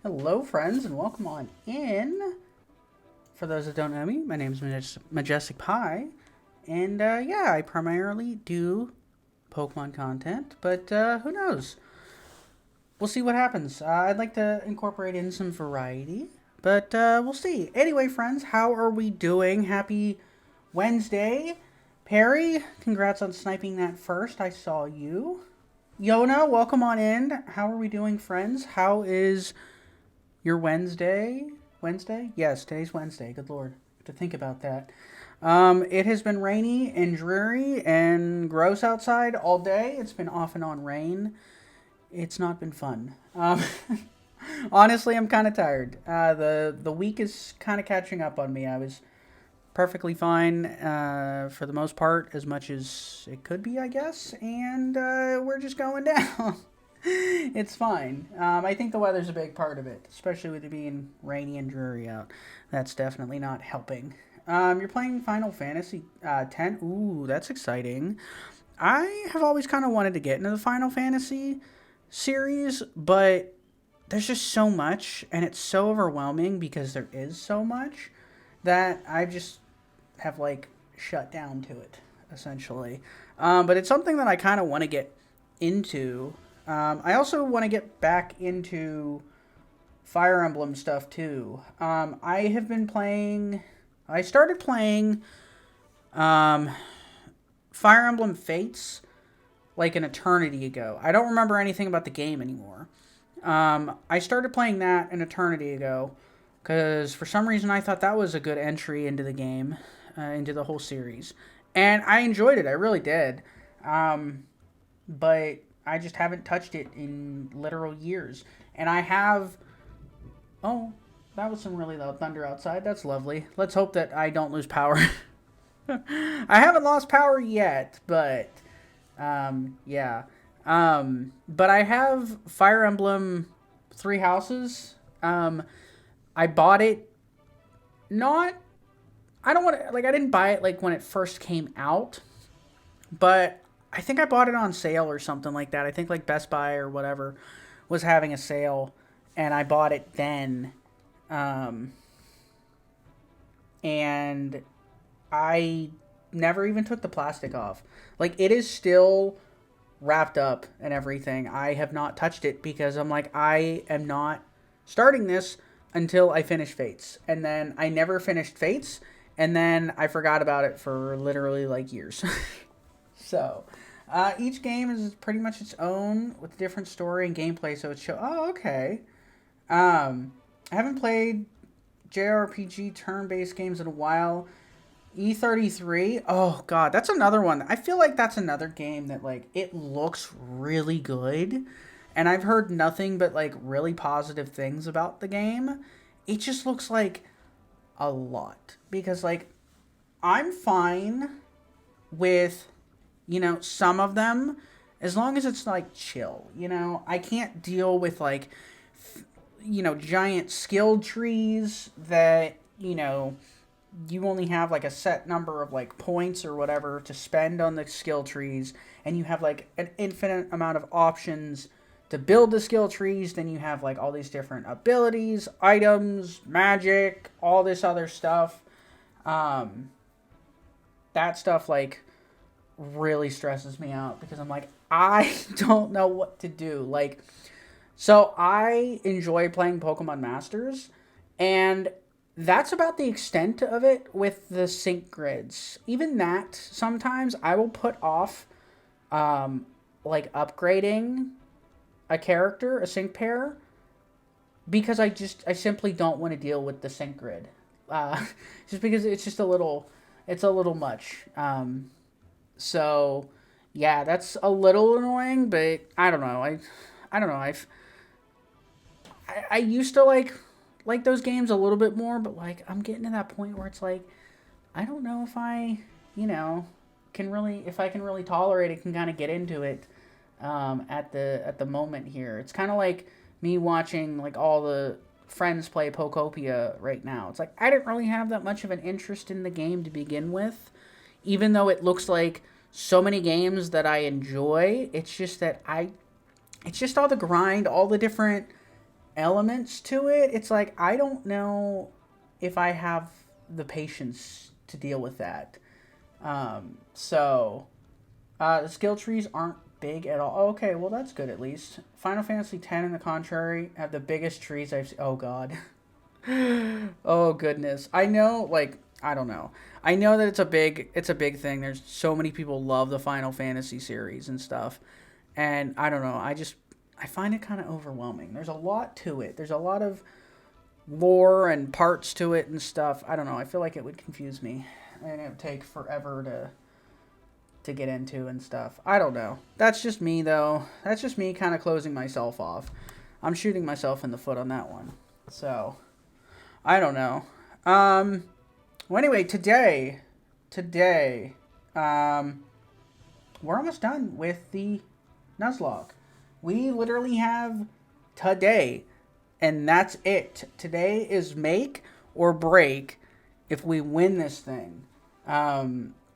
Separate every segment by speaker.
Speaker 1: Hello, friends, and welcome on in. For those that don't know me, my name is Majestic Pie, and yeah, I primarily do Pokemon content, but who knows? We'll see what happens. I'd like to incorporate in some variety, but we'll see. Anyway, friends, how are we doing? Happy Wednesday. Perry, congrats on sniping that first. I saw you. Yona, welcome on in. How are we doing, friends? How is your Wednesday? Wednesday? Yes, today's Wednesday. Good lord. To think about that. It has been rainy and dreary and gross outside all day. It's been off and on rain. It's not been fun. Honestly, I'm kind of tired. The week is kind of catching up on me. I was perfectly fine for the most part, as much as it could be, I guess. And we're just going down. It's fine. I think the weather's a big part of it, especially with it being rainy and dreary out. That's definitely not helping. You're playing Final Fantasy X. Ooh, that's exciting. I have always kind of wanted to get into the Final Fantasy series, but there's just so much, and it's so overwhelming because there is so much that I just have like shut down to it essentially. But it's something that I kind of want to get into. I also want to get back into Fire Emblem stuff too. I have been playing. I started playing um, Fire Emblem Fates like an eternity ago. I don't remember anything about the game anymore. I started playing that an eternity ago because for some reason I thought that was a good entry into the game, into the whole series, and I enjoyed it. I really did. But I just haven't touched it in literal years. And I have. Oh, that was some really loud thunder outside. That's lovely. Let's hope that I don't lose power. I haven't lost power yet, but yeah. But I have Fire Emblem Three Houses. I bought it not. I don't want to like. I didn't buy it like when it first came out, but I think I bought it on sale or something like that. I think like Best Buy or whatever was having a sale, and I bought it then. Um, and I never even took the plastic off. Like it is still wrapped up and everything. I have not touched it because I'm like I am not starting this until I finish Fates. And then I never finished Fates, and then I forgot about it for literally like years. So, each game is pretty much its own with different story and gameplay. So it's oh, okay. I haven't played JRPG turn-based games in a while. E33. Oh god, that's another one. I feel like that's another game that like it looks really good, and I've heard nothing but like really positive things about the game. It just looks like a lot because like I'm fine with some of them, as long as it's like chill. I can't deal with like, giant skill trees that, you only have like a set number of like points or whatever to spend on the skill trees, and you have like an infinite amount of options to build the skill trees. Then you have like all these different abilities, items, magic, all this other stuff. That stuff like really stresses me out because I'm like, I don't know what to do. Like, so I enjoy playing Pokemon Masters, and that's about the extent of it with the sync grids. Even that, sometimes I will put off, like upgrading a character, a sync pair, because I simply don't want to deal with the sync grid. Uh, just because it's a little much. So, yeah, that's a little annoying, but I don't know. I don't know. I used to like those games a little bit more, but like I'm getting to that point where it's like I don't know if I, can really if I can really tolerate it, can kind of get into it at the moment here. It's kind of like me watching like all the friends play Pokopia right now. It's like I didn't really have that much of an interest in the game to begin with, even though it looks like so many games that I enjoy. It's just that it's just all the grind, all the different elements to it. It's like, I don't know if I have the patience to deal with that. The skill trees aren't big at all. Okay, well, that's good at least. Final Fantasy X, on the contrary, have the biggest trees I've seen. Oh, God. Oh, goodness. I know, like, I don't know. I know that it's a big thing. There's so many people love the Final Fantasy series and stuff. And I don't know. I find it kind of overwhelming. There's a lot to it. There's a lot of lore and parts to it and stuff. I don't know. I feel like it would confuse me. And it would take forever to get into and stuff. I don't know. That's just me, though. That's just me kind of closing myself off. I'm shooting myself in the foot on that one. So, I don't know. Well, anyway, today, we're almost done with the Nuzlocke. We literally have today, and that's it. Today is make or break if we win this thing.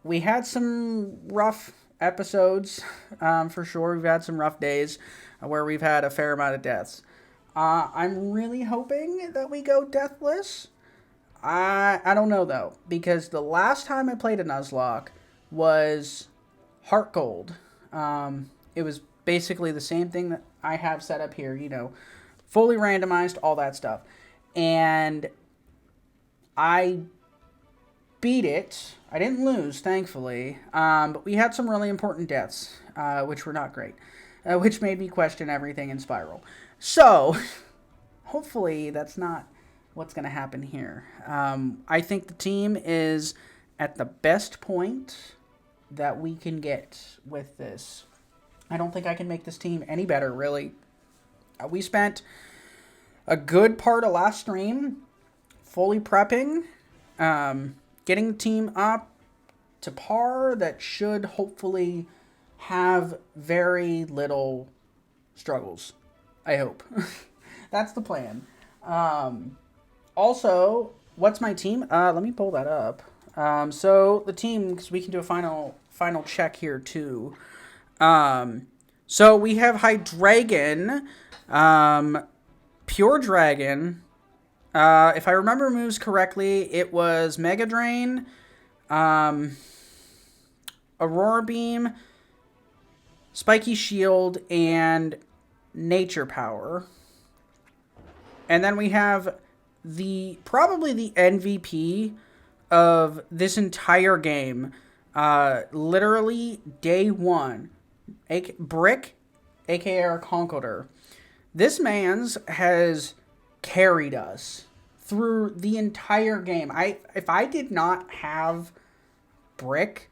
Speaker 1: We had some rough episodes, for sure. We've had some rough days where we've had a fair amount of deaths. I'm really hoping that we go deathless. I don't know, though, because the last time I played a Nuzlocke was Heart Gold. It was basically the same thing that I have set up here, you know, fully randomized, all that stuff. And I beat it. I didn't lose, thankfully, but we had some really important deaths, which were not great, which made me question everything in Spiral. So, hopefully that's not what's going to happen here. I think the team is at the best point that we can get with this. I don't think I can make this team any better, really. We spent a good part of last stream fully prepping, getting the team up to par that should hopefully have very little struggles. I hope. That's the plan. Also, what's my team? Let me pull that up. So the team, because we can do a final check here too. So we have Hydreigon, Pure Dragon. If I remember moves correctly, it was Mega Drain, Aurora Beam, Spiky Shield, and Nature Power. And then we have probably the MVP of this entire game. Literally day one. Brick, aka our Conqueror. This man's has carried us through the entire game. If I did not have Brick,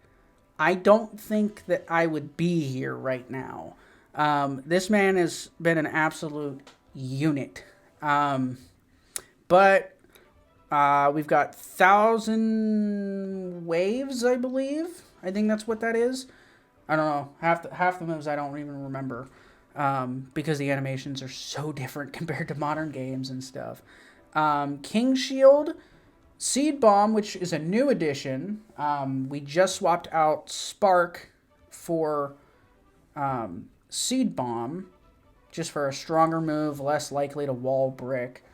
Speaker 1: I don't think that I would be here right now. This man has been an absolute unit. But we've got 1,000 waves, I believe. I think that's what that is. I don't know. Half the moves I don't even remember. Because the animations are so different compared to modern games and stuff. King Shield, Seed Bomb, which is a new addition. We just swapped out Spark for Seed Bomb, just for a stronger move, less likely to wall Brick.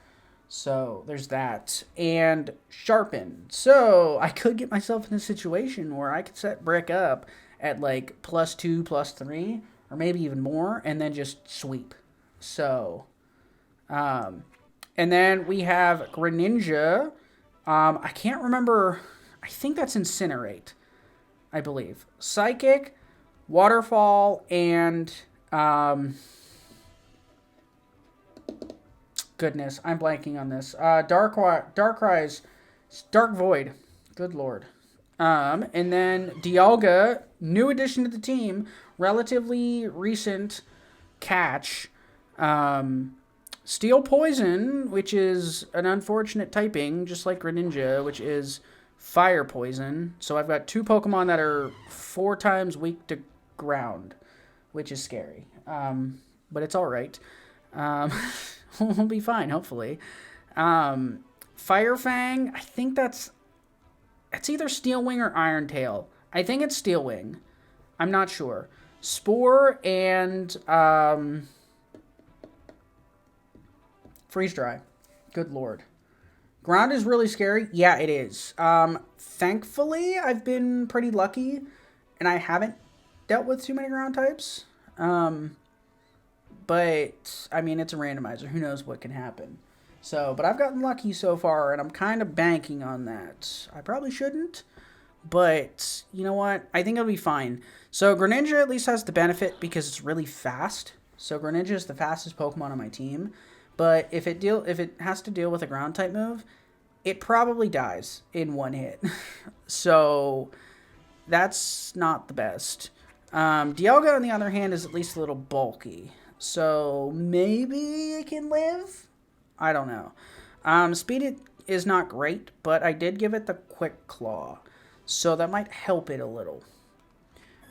Speaker 1: So there's that. And Sharpen. So I could get myself in a situation where I could set Brick up at like +2, +3, or maybe even more, and then just sweep. So, and then we have Greninja. I can't remember. I think that's Incinerate, I believe. Psychic, Waterfall, and goodness, I'm blanking on this. Dark Void. Good lord. And then Dialga, new addition to the team, relatively recent catch. Steel Poison, which is an unfortunate typing, just like Greninja, which is Fire Poison. So I've got two Pokemon that are 4 times weak to ground, which is scary. But it's alright. We'll be fine, hopefully. Fire Fang, I think it's either Steel Wing or Iron Tail. I think it's Steel Wing. I'm not sure. Spore and for Freeze dry. Good lord. Ground is really scary. Yeah, it is. Thankfully, I've been pretty lucky, and I haven't dealt with too many ground types. But, I mean, it's a randomizer. Who knows what can happen. So, but I've gotten lucky so far, and I'm kind of banking on that. I probably shouldn't, but you know what? I think it'll be fine. So, Greninja at least has the benefit because it's really fast. So, Greninja is the fastest Pokemon on my team. But if it has to deal with a ground type move, it probably dies in one hit. So, that's not the best. Dialga, on the other hand, is at least a little bulky. So, maybe it can live? I don't know. Speed is not great, but I did give it the Quick Claw. So, that might help it a little.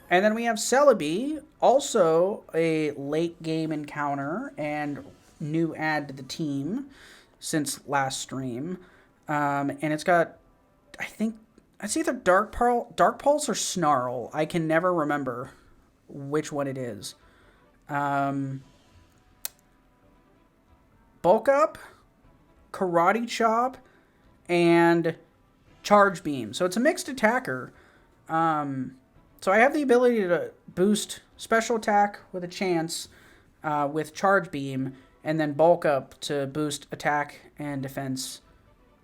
Speaker 1: And then we have Celebi, also a late game encounter and new add to the team since last stream. And it's got, I think, it's either Dark Pulse or Snarl. I can never remember which one it is. Bulk Up, Karate Chop, and Charge Beam. So it's a mixed attacker. So I have the ability to boost special attack with a chance with Charge Beam, and then Bulk Up to boost attack and defense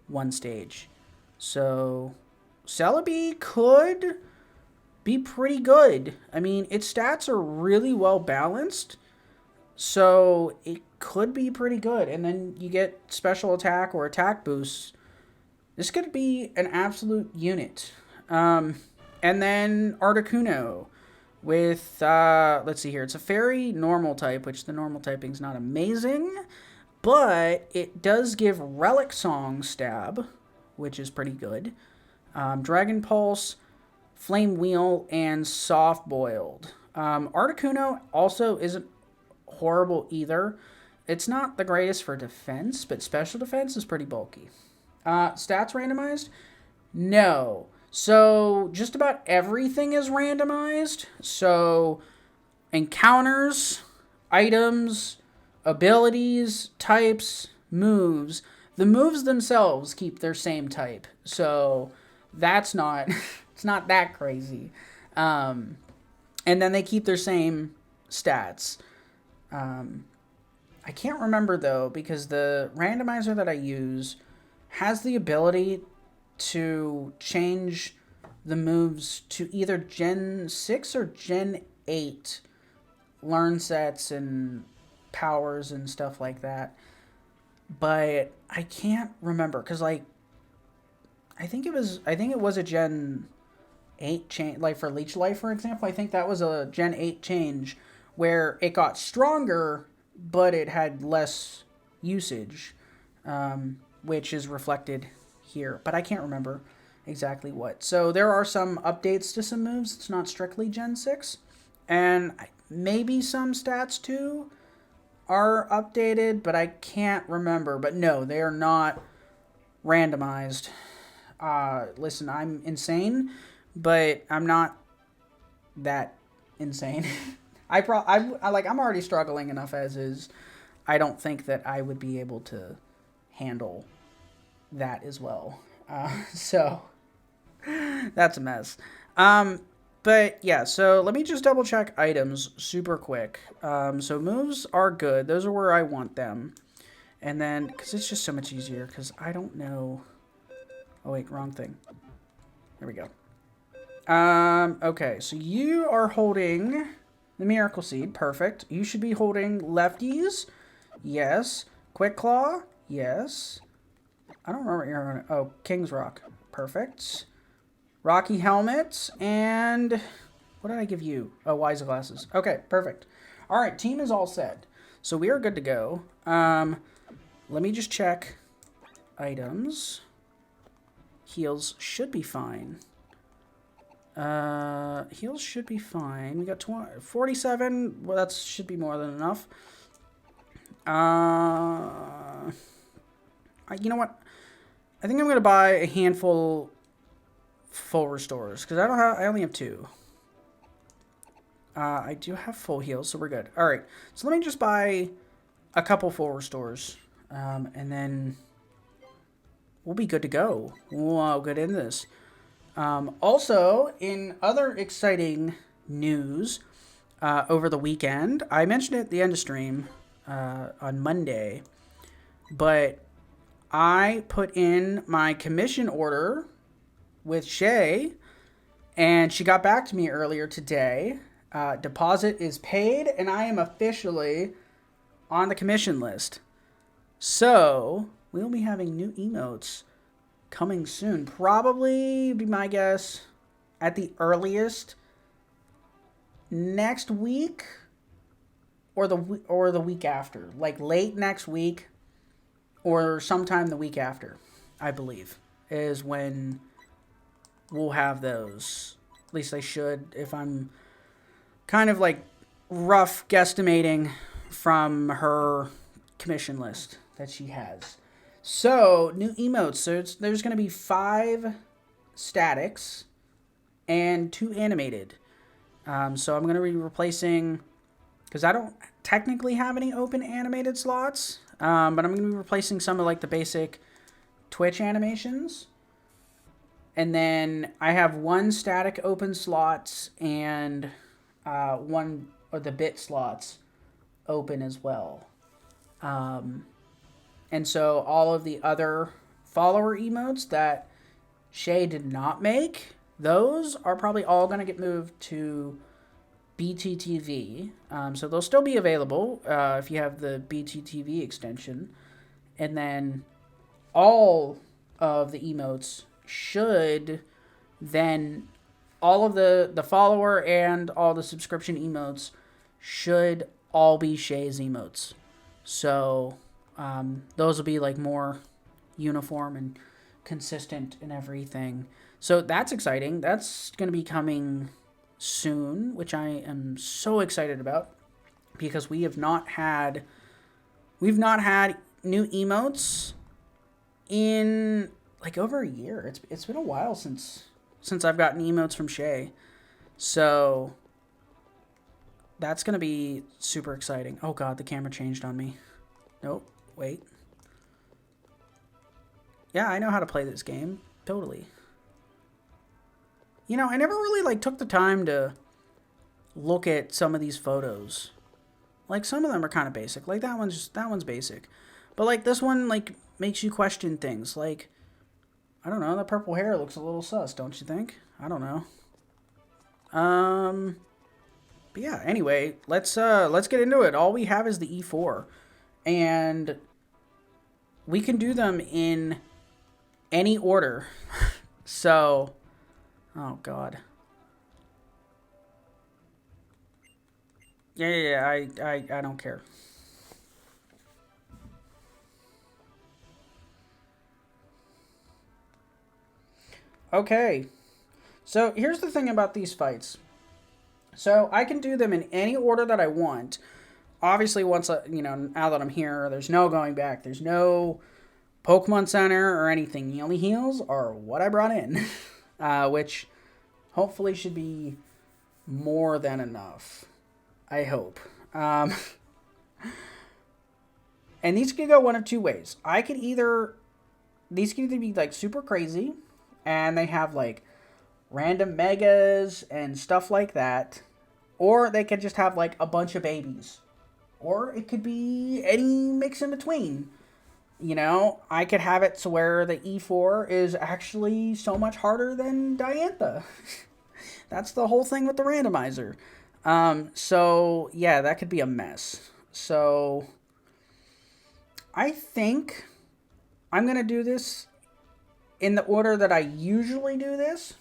Speaker 1: one stage. So Celebi could be pretty good. I mean, its stats are really well balanced, so it could be pretty good. And then you get special attack or attack boosts. This could be an absolute unit. And then Articuno with, let's see here. It's a fairy normal type, which the normal typing's not amazing. But it does give Relic Song Stab, which is pretty good. Dragon Pulse, Flame Wheel, and Soft Boiled. Articuno also isn't horrible either. It's not the greatest for defense, but special defense is pretty bulky. Stats randomized? No. So, just about everything is randomized. So, encounters, items, abilities, types, moves. The moves themselves keep their same type. So, that's not, it's not that crazy. And then they keep their same stats. I can't remember, though, because the randomizer that I use has the ability to change the moves to either Gen 6 or Gen 8 learn sets and powers and stuff like that. But I can't remember because, like, I think it was a Gen 8 change, like for Leech Life, for example. I think that was a Gen 8 change where it got stronger, but it had less usage, which is reflected here, but I can't remember exactly what. So there are some updates to some moves. It's not strictly Gen 6, and maybe some stats too are updated, but I can't remember. But no, they are not randomized. Listen, I'm insane, but I'm not that insane. I'm already struggling enough as is. I don't think that I would be able to handle that as well. So that's a mess. But yeah, so let me just double check items super quick. So moves are good. Those are where I want them. And then, because it's just so much easier, because I don't know. Oh wait, wrong thing. There we go. Okay, so you are holding the Miracle Seed. Perfect. You should be holding lefties. Yes. Quick Claw. Yes. I don't remember what you're on. Oh, King's Rock. Perfect. Rocky Helmet. And what did I give you? Oh, Wise Glasses. Okay, perfect. All right, team is all set. So we are good to go. Let me just check items. Heals should be fine. Heals should be fine. We got 47. Well, that should be more than enough. You know what? I think I'm gonna buy a handful full restores because I only have 2. I do have full heals, so we're good. All right, so let me just buy a couple full restores And then we'll be good to go. We'll get into this. Also, in other exciting news, over the weekend, I mentioned it at the end of stream on Monday, but I put in my commission order with Shay, and she got back to me earlier today. Deposit is paid, and I am officially on the commission list. So we'll be having new emotes coming soon. Probably, be my guess, at the earliest next week or the week after. Like late next week or sometime the week after, I believe, is when we'll have those. At least I should, if I'm kind of like rough guesstimating from her commission list that she has. So, new emotes. So there's going to be 5 statics and 2 animated. So I'm going to be replacing, because I don't technically have any open animated slots, but I'm going to be replacing some of like the basic Twitch animations. And then I have 1 static open slots and 1 of the bit slots open as well. And so all of the other follower emotes that Shay did not make, those are probably all going to get moved to BTTV. So they'll still be available if you have the BTTV extension. And then all of the emotes should then, all of the follower and all the subscription emotes should all be Shay's emotes. So those will be like more uniform and consistent and everything. So that's exciting. That's going to be coming soon, which I am so excited about, because we've not had new emotes in like over a year. It's been a while since I've gotten emotes from Shay. So that's going to be super exciting. Oh god, the camera changed on me. Nope, wait. Yeah, I know how to play this game. Totally. You know, I never really like took the time to look at some of these photos. Like some of them are kind of basic. Like that one's basic. But like this one like makes you question things. Like, I don't know, the purple hair looks a little sus, don't you think? I don't know. But yeah, anyway, let's get into it. All we have is the E4. And we can do them in any order. So, oh god. Yeah, I don't care. Okay. So, here's the thing about these fights. So, I can do them in any order that I want. Obviously, once, now that I'm here, there's no going back. There's no Pokemon Center or anything. The only heals are what I brought in. Which hopefully should be more than enough. I hope. And these can go one of 2 ways. These can either be like super crazy, and they have like random megas and stuff like that, or they could just have like a bunch of babies, or it could be any mix in between. You know, I could have it to where the E4 is actually so much harder than Diantha. That's the whole thing with the randomizer. So yeah, that could be a mess. So I think I'm going to do this in the order that I usually do this.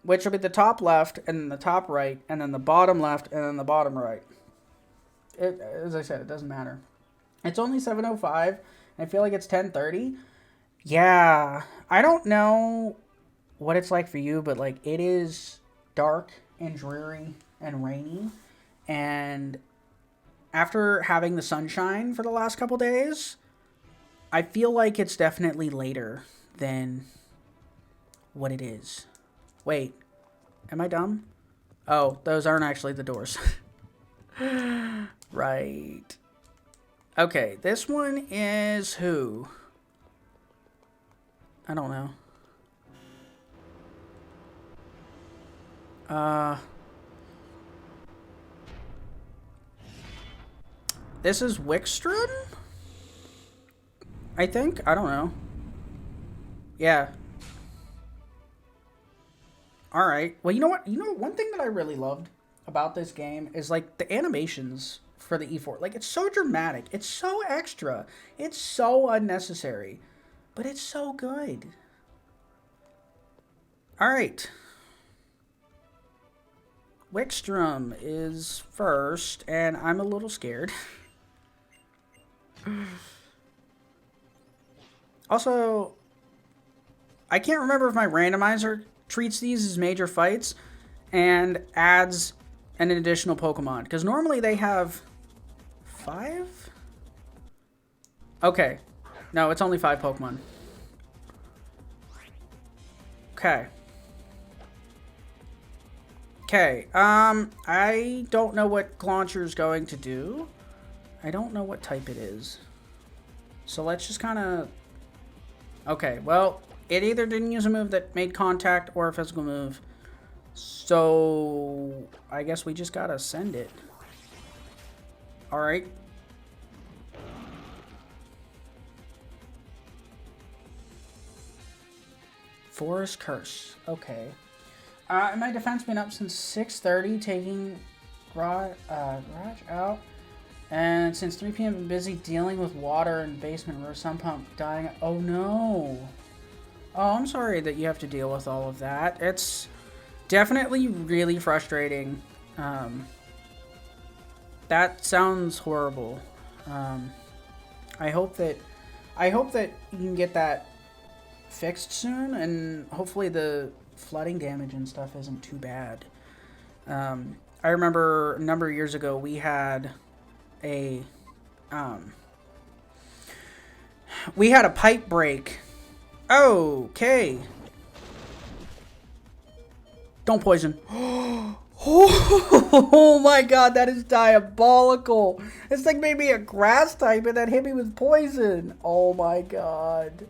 Speaker 1: Which will be the top left, and then the top right, and then the bottom left, and then the bottom right. As I said, it doesn't matter. It's only 7:05. I feel like it's 10:30. Yeah, I don't know what it's like for you, but like it is dark and dreary and rainy. And after having the sunshine for the last couple days, I feel like it's definitely later than what it is. Wait, am I dumb? Oh, those aren't actually the doors. Right. Okay, this one is who? I don't know. This is Wickstrom? I think? I don't know. Yeah. Alright. Well, you know what? One thing that I really loved about this game is, like, the animations for the E4. Like, it's so dramatic. It's so extra. It's so unnecessary. But it's so good. Alright. Wickstrom is first, and I'm a little scared. Also, I can't remember if my randomizer treats these as major fights and adds an additional Pokemon. Because normally they have 5? Okay. No, it's only 5 Pokemon. Okay. Okay, I don't know what Glauncher's going to do. I don't know what type it is. So let's just kind of... Okay, well, it either didn't use a move that made contact or a physical move. So I guess we just gotta send it. Alright. Forest Curse. Okay. My defense been up since 6:30, taking garage out. And since 3 p.m. been busy dealing with water in basement where sump pump dying. Oh no. Oh, I'm sorry that you have to deal with all of that. It's definitely really frustrating. That sounds horrible. I hope that you can get that fixed soon, and hopefully the flooding damage and stuff isn't too bad. I remember a number of years ago we had a pipe break. Okay. Don't poison. Oh my god, that is diabolical. This thing made me a grass type and then hit me with poison. Oh my god.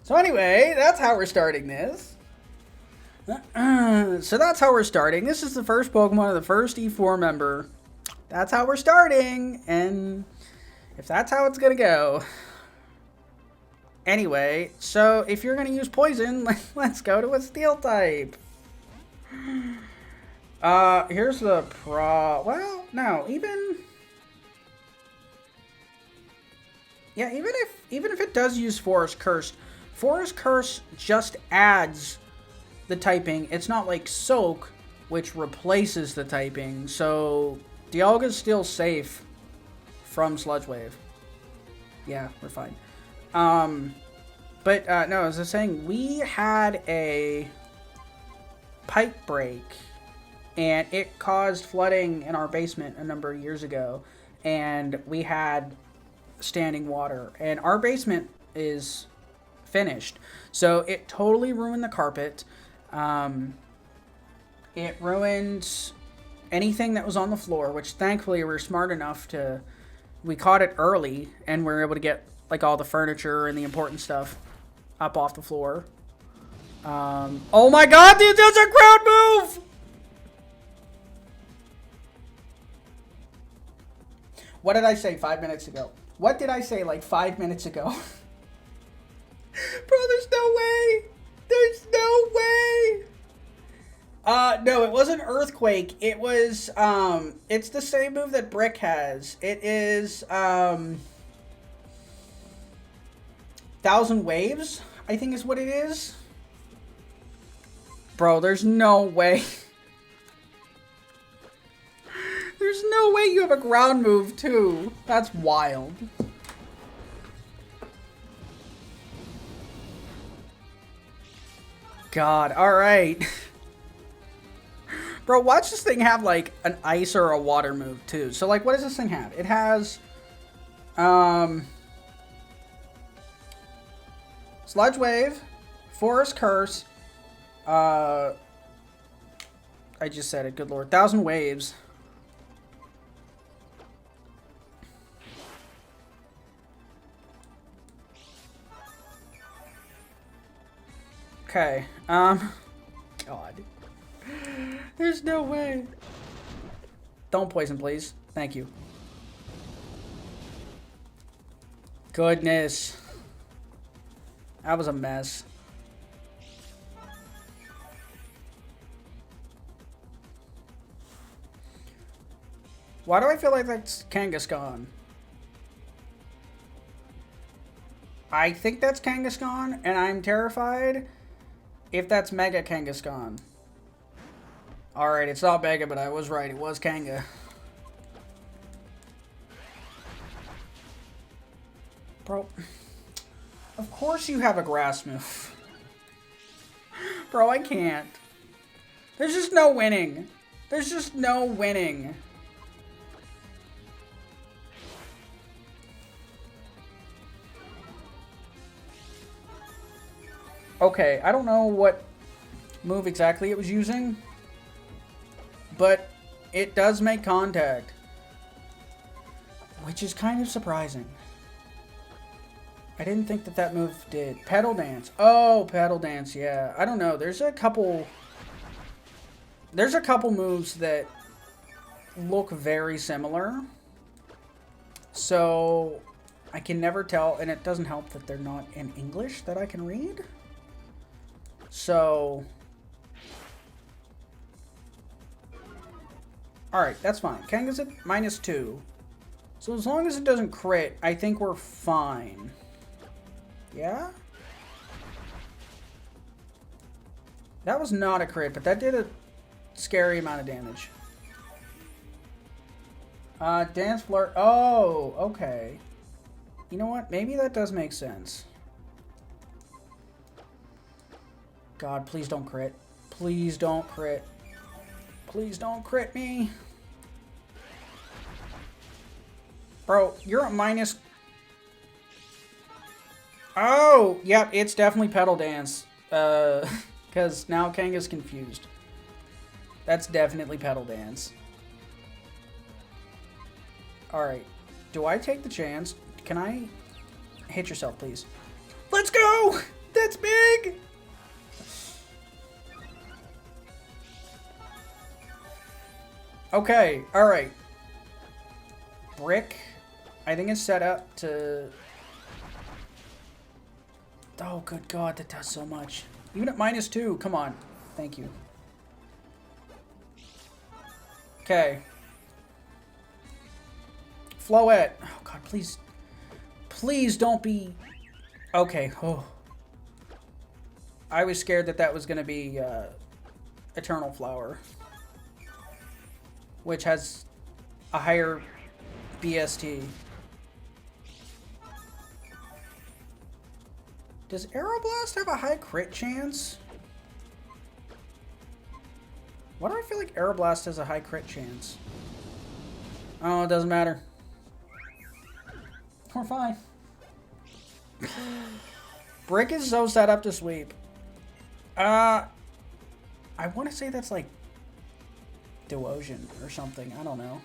Speaker 1: So anyway, that's how we're starting this. So that's how we're starting. This is the first Pokemon of the first E4 member. That's how we're starting, and if that's how it's gonna go. Anyway, so if you're gonna use poison, let's go to a steel type. Here's the well, no, even if it does use Forest Curse just adds the typing. It's not like Soak, which replaces the typing. So Dialga's still safe from Sludge Wave. Yeah, we're fine. But no, as I was saying, we had a pipe break, and it caused flooding in our basement a number of years ago, and we had standing water, and our basement is finished, so it totally ruined the carpet. It ruined anything that was on the floor, which thankfully we were smart enough to, we caught it early, and we were able to get like all the furniture and the important stuff up off the floor. Oh my god, dude, that's a ground move! What did I say 5 minutes ago? What did I say like 5 minutes ago? Bro, there's no way! There's no way! No, it wasn't Earthquake. It was, it's the same move that Brick has. It is, 1,000 Waves, I think is what it is. Bro, there's no way. There's no way you have a ground move, too. That's wild. God, alright. Bro, watch this thing have, like, an ice or a water move, too. So, like, what does this thing have? It has, Sludge Wave, Forest Curse, I just said it. Good lord. 1,000 waves. Okay. God. There's no way. Don't poison, please. Thank you. Goodness. That was a mess. Why do I feel like that's Kangaskhan? I think that's Kangaskhan, and I'm terrified if that's Mega Kangaskhan. Alright, it's not Mega, but I was right. It was Kanga. Bro, of course you have a grass move. Bro, I can't. There's just no winning. There's just no winning. Okay, I don't know what move exactly it was using, but it does make contact, which is kind of surprising. I didn't think that that move did. Pedal Dance. Oh, Pedal Dance, yeah. I don't know. There's a couple moves that look very similar. So I can never tell, and it doesn't help that they're not in English that I can read. So, alright, that's fine. Kanga's at -2. So as long as it doesn't crit, I think we're fine. Yeah? That was not a crit, but that did a scary amount of damage. Dance Flirt. Oh, okay. You know what? Maybe that does make sense. God, please don't crit. Please don't crit. Please don't crit me. Bro, you're a minus... Oh, yep, it's definitely Pedal Dance. Because now Kanga's confused. That's definitely Pedal Dance. Alright. Do I take the chance? Can I hit yourself, please? Let's go! That's big! Okay, alright. Brick. I think it's set up to... Oh, good God, that does so much. Even at -2, come on. Thank you. Okay. Floette. Oh, God, please. Please don't be... Okay, oh. I was scared that that was going to be Eternal Flower, which has a higher BST. Does Aeroblast have a high crit chance? Why do I feel like Aeroblast has a high crit chance? Oh, it doesn't matter. We're fine. Brick is so set up to sweep. I want to say that's like Duosion or something. I don't know.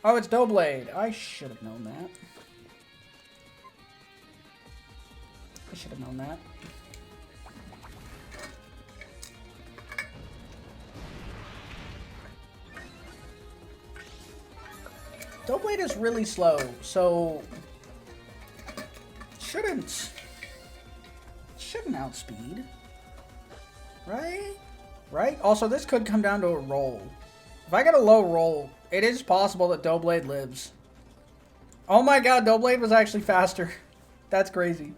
Speaker 1: Oh, it's Doughblade. I should have known that. I should have known that. Doughblade is really slow, so shouldn't outspeed, right? Right? Also, this could come down to a roll. If I get a low roll, it is possible that Doughblade lives. Oh my God, Doughblade was actually faster. That's crazy.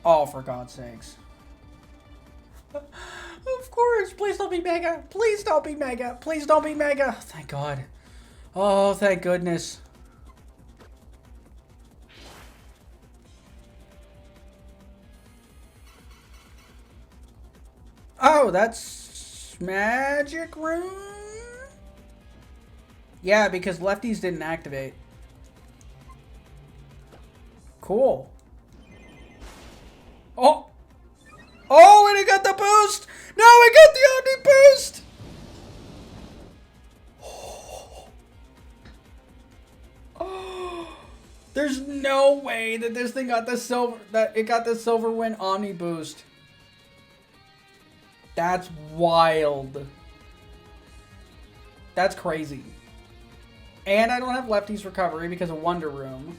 Speaker 1: Oh, for God's sakes. Of course, please don't be Mega. Please don't be Mega. Please don't be Mega. Thank God. Oh, thank goodness. Oh, that's Magic Rune? Yeah, because lefties didn't activate. Cool. way that this thing got this silver win Omni boost. That's wild. That's crazy. And I don't have Lefty's recovery because of Wonder Room.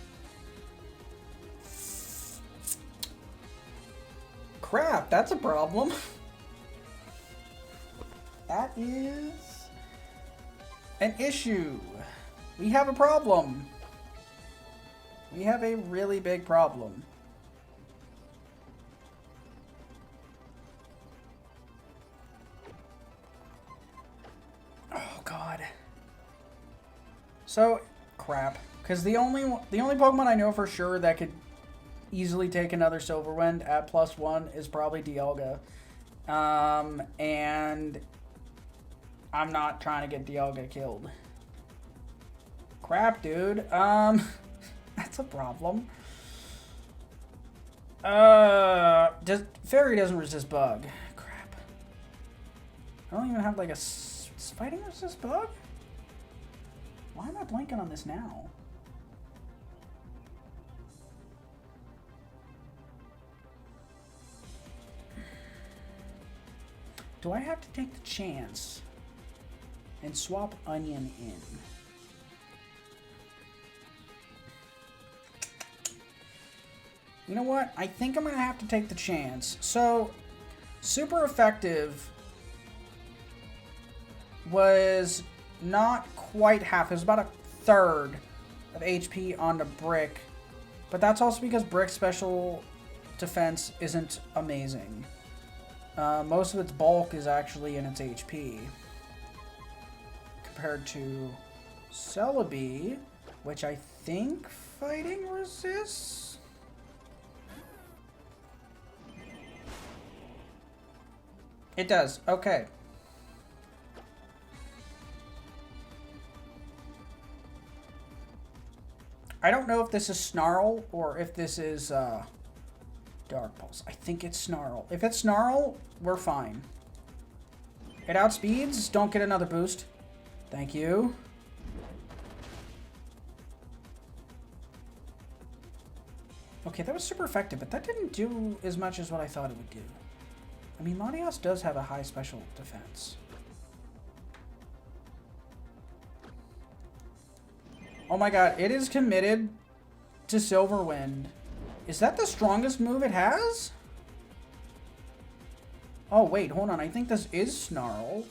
Speaker 1: Crap, that's a problem. That is an issue. We have a problem. We have a really big problem. Oh God. So crap, because the only Pokemon I know for sure that could easily take another Silverwind at +1 is probably Dialga, and I'm not trying to get Dialga killed. Crap, dude. That's a problem. Fairy doesn't resist bug. Crap. I don't even have like a fighting resist bug? Why am I blanking on this now? Do I have to take the chance and swap Onion in? You know what? I think I'm going to have to take the chance. So, super effective was not quite half. It was about a third of HP on the Brick. But that's also because Brick's special defense isn't amazing. Most of its bulk is actually in its HP. Compared to Celebi, which I think fighting resists? It does. Okay. I don't know if this is Snarl or if this is Dark Pulse. I think it's Snarl. If it's Snarl, we're fine. It outspeeds. Don't get another boost. Thank you. Okay, that was super effective, but that didn't do as much as what I thought it would do. I mean, Latias does have a high special defense. Oh my god, it is committed to Silverwind. Is that the strongest move it has? Oh, wait, hold on. I think this is Snarl.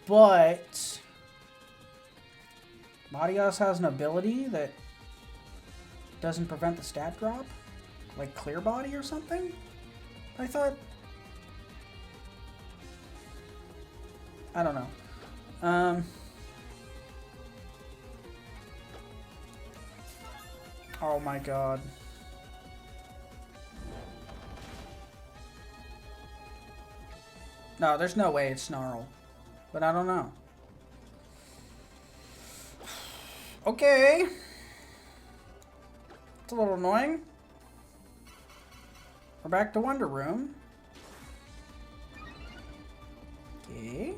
Speaker 1: But Latias has an ability that doesn't prevent the stat drop? Like Clear Body or something? I thought... I don't know. Oh my god. No, there's no way it's Snarl. But I don't know. Okay. It's a little annoying. We're back to Wonder Room. Okay.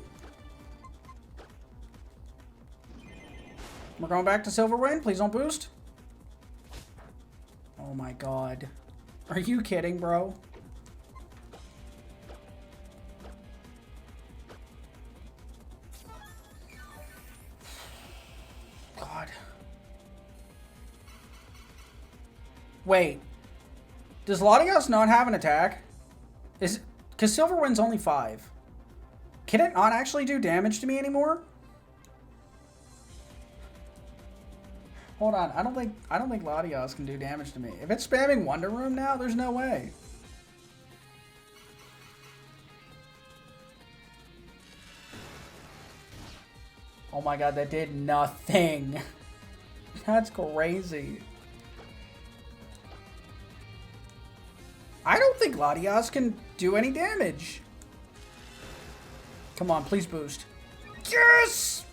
Speaker 1: We're going back to Silverwind. Please don't boost. Oh my god. Are you kidding, bro? God. Wait. Does Latias not have an attack? Is because Silverwind's only 5. Can it not actually do damage to me anymore? Hold on, I don't think Latias can do damage to me. If it's spamming Wonder Room now, there's no way. Oh my god, that did nothing. That's crazy. I don't think Latias can do any damage. Come on, please boost. Yes!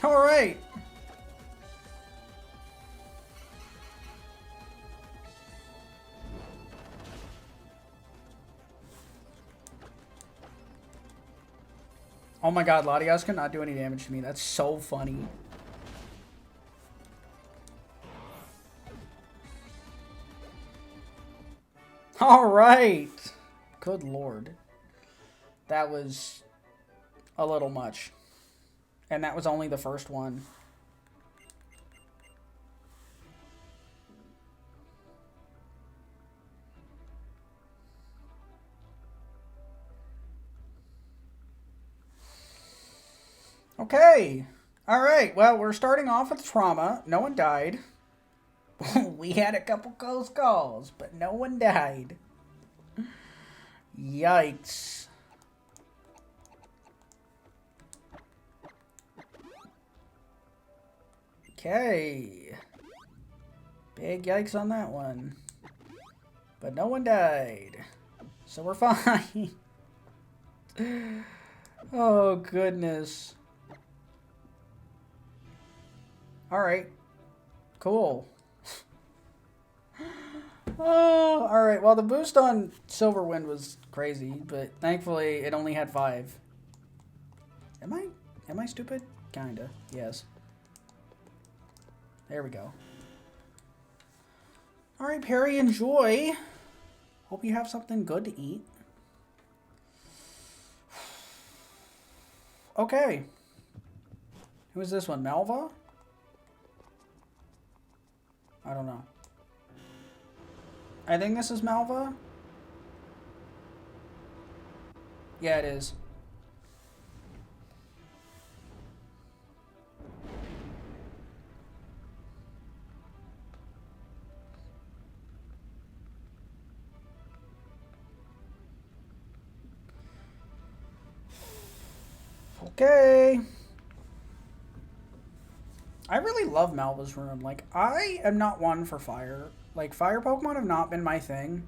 Speaker 1: Alright. Oh my god, Latias cannot do any damage to me. That's so funny. All right. Good lord. That was a little much. And that was only the first one. Okay. All right. Well, we're starting off with trauma. No one died. We had a couple close calls, but no one died. Yikes. Okay. Big yikes on that one. But no one died. So we're fine. Oh, goodness. Alright. Cool. Oh, alright. Well, the boost on Silverwind was crazy, but thankfully it only had 5. Am I stupid? Kinda. Yes. There we go. Alright, Perry, enjoy. Hope you have something good to eat. Okay. Who is this one? Malva? I don't know. I think this is Malva. Yeah, it is. Okay. I really love Malva's room. Like, I am not one for fire. Like, fire Pokemon have not been my thing.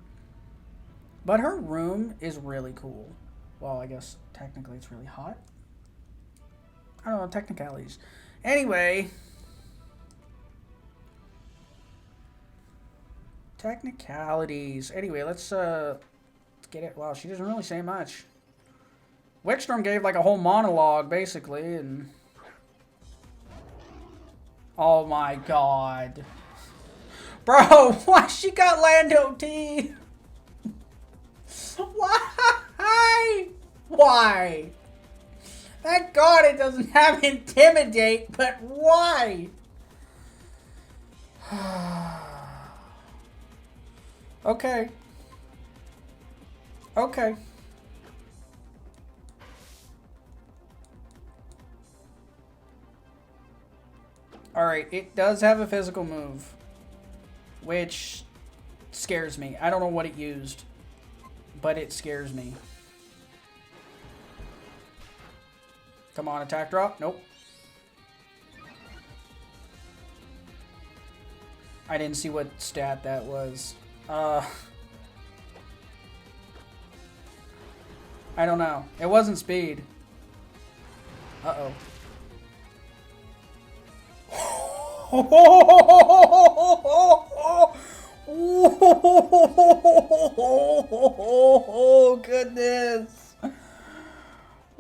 Speaker 1: But her room is really cool. Well, I guess technically it's really hot. I don't know, technicalities. Anyway. Technicalities. Anyway, let's get it. Wow, she doesn't really say much. Wickstrom gave like a whole monologue, basically, and... Oh my god. Bro, why she got Lando T? Why? Why? Thank God it doesn't have Intimidate, but why? Okay. Okay. Alright, it does have a physical move, which scares me. I don't know what it used, but it scares me. Come on, attack drop. Nope. I didn't see what stat that was. I don't know. It wasn't speed. Uh-oh. Oh, goodness.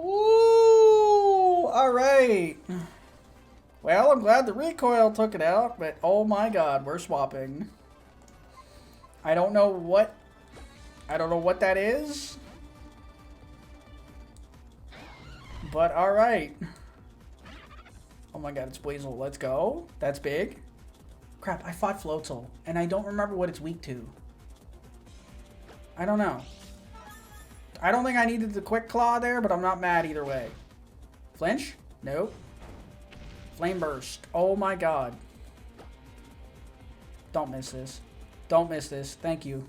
Speaker 1: Ooh, all right. Well, I'm glad the recoil took it out, but oh my god, we're swapping. I don't know what that is. But all right. Oh my god, it's Weasel. Let's go. That's big. Crap, I fought Floatzel, and I don't remember what it's weak to. I don't know. I don't think I needed the Quick Claw there, but I'm not mad either way. Flinch? Nope. Flame Burst. Oh my god. Don't miss this. Don't miss this. Thank you.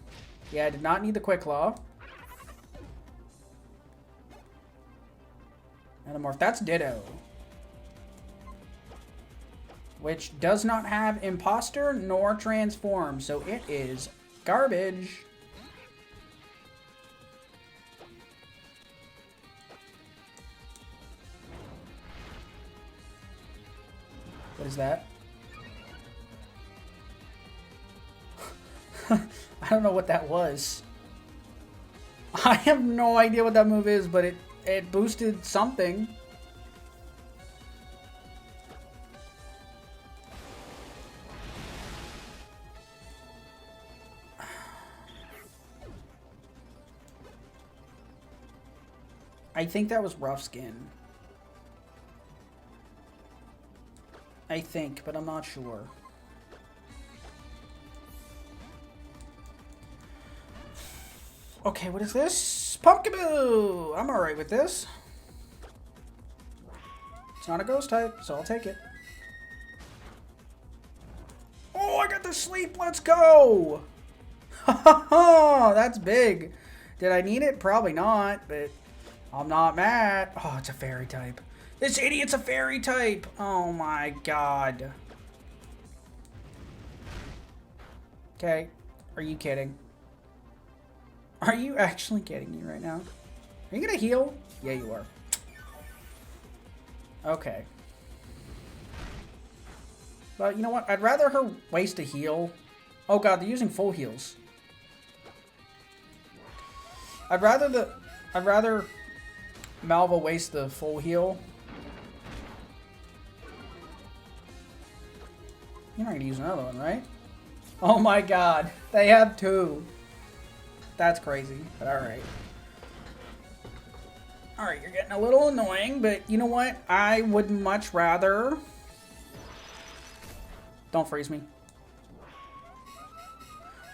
Speaker 1: Yeah, I did not need the Quick Claw. Metamorph. That's Ditto. Which does not have Imposter nor Transform, so it is garbage. What is that? I don't know what that was. I have no idea what that move is, but it boosted something. I think that was rough skin. I think, but I'm not sure. Okay, what is this? Pumpkaboo! I'm alright with this. It's not a ghost type, so I'll take it. Oh, I got the sleep! Let's go! Ha ha ha! That's big. Did I need it? Probably not, but I'm not mad. Oh, it's a fairy type. This idiot's a fairy type! Oh my god. Okay. Are you kidding? Are you actually kidding me right now? Are you gonna heal? Yeah, you are. Okay. But you know what? I'd rather her waste a heal. Oh god, they're using full heals. I'd rather Malva waste the full heal. You're not gonna use another one, right? Oh my god, they have two. That's crazy, but alright. Alright, you're getting a little annoying, but you know what? I would much rather... Don't freeze me.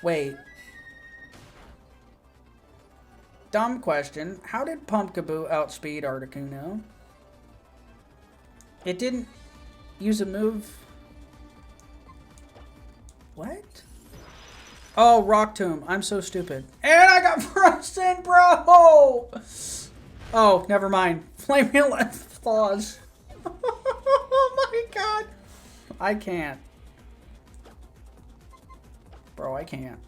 Speaker 1: Wait. Dumb question. How did Pumpkaboo outspeed Articuno? It didn't use a move... What? Oh, Rock Tomb. I'm so stupid. And I got frozen, bro! Oh, never mind. Flame Relentless Flaws. Oh my god. I can't. Bro, I can't.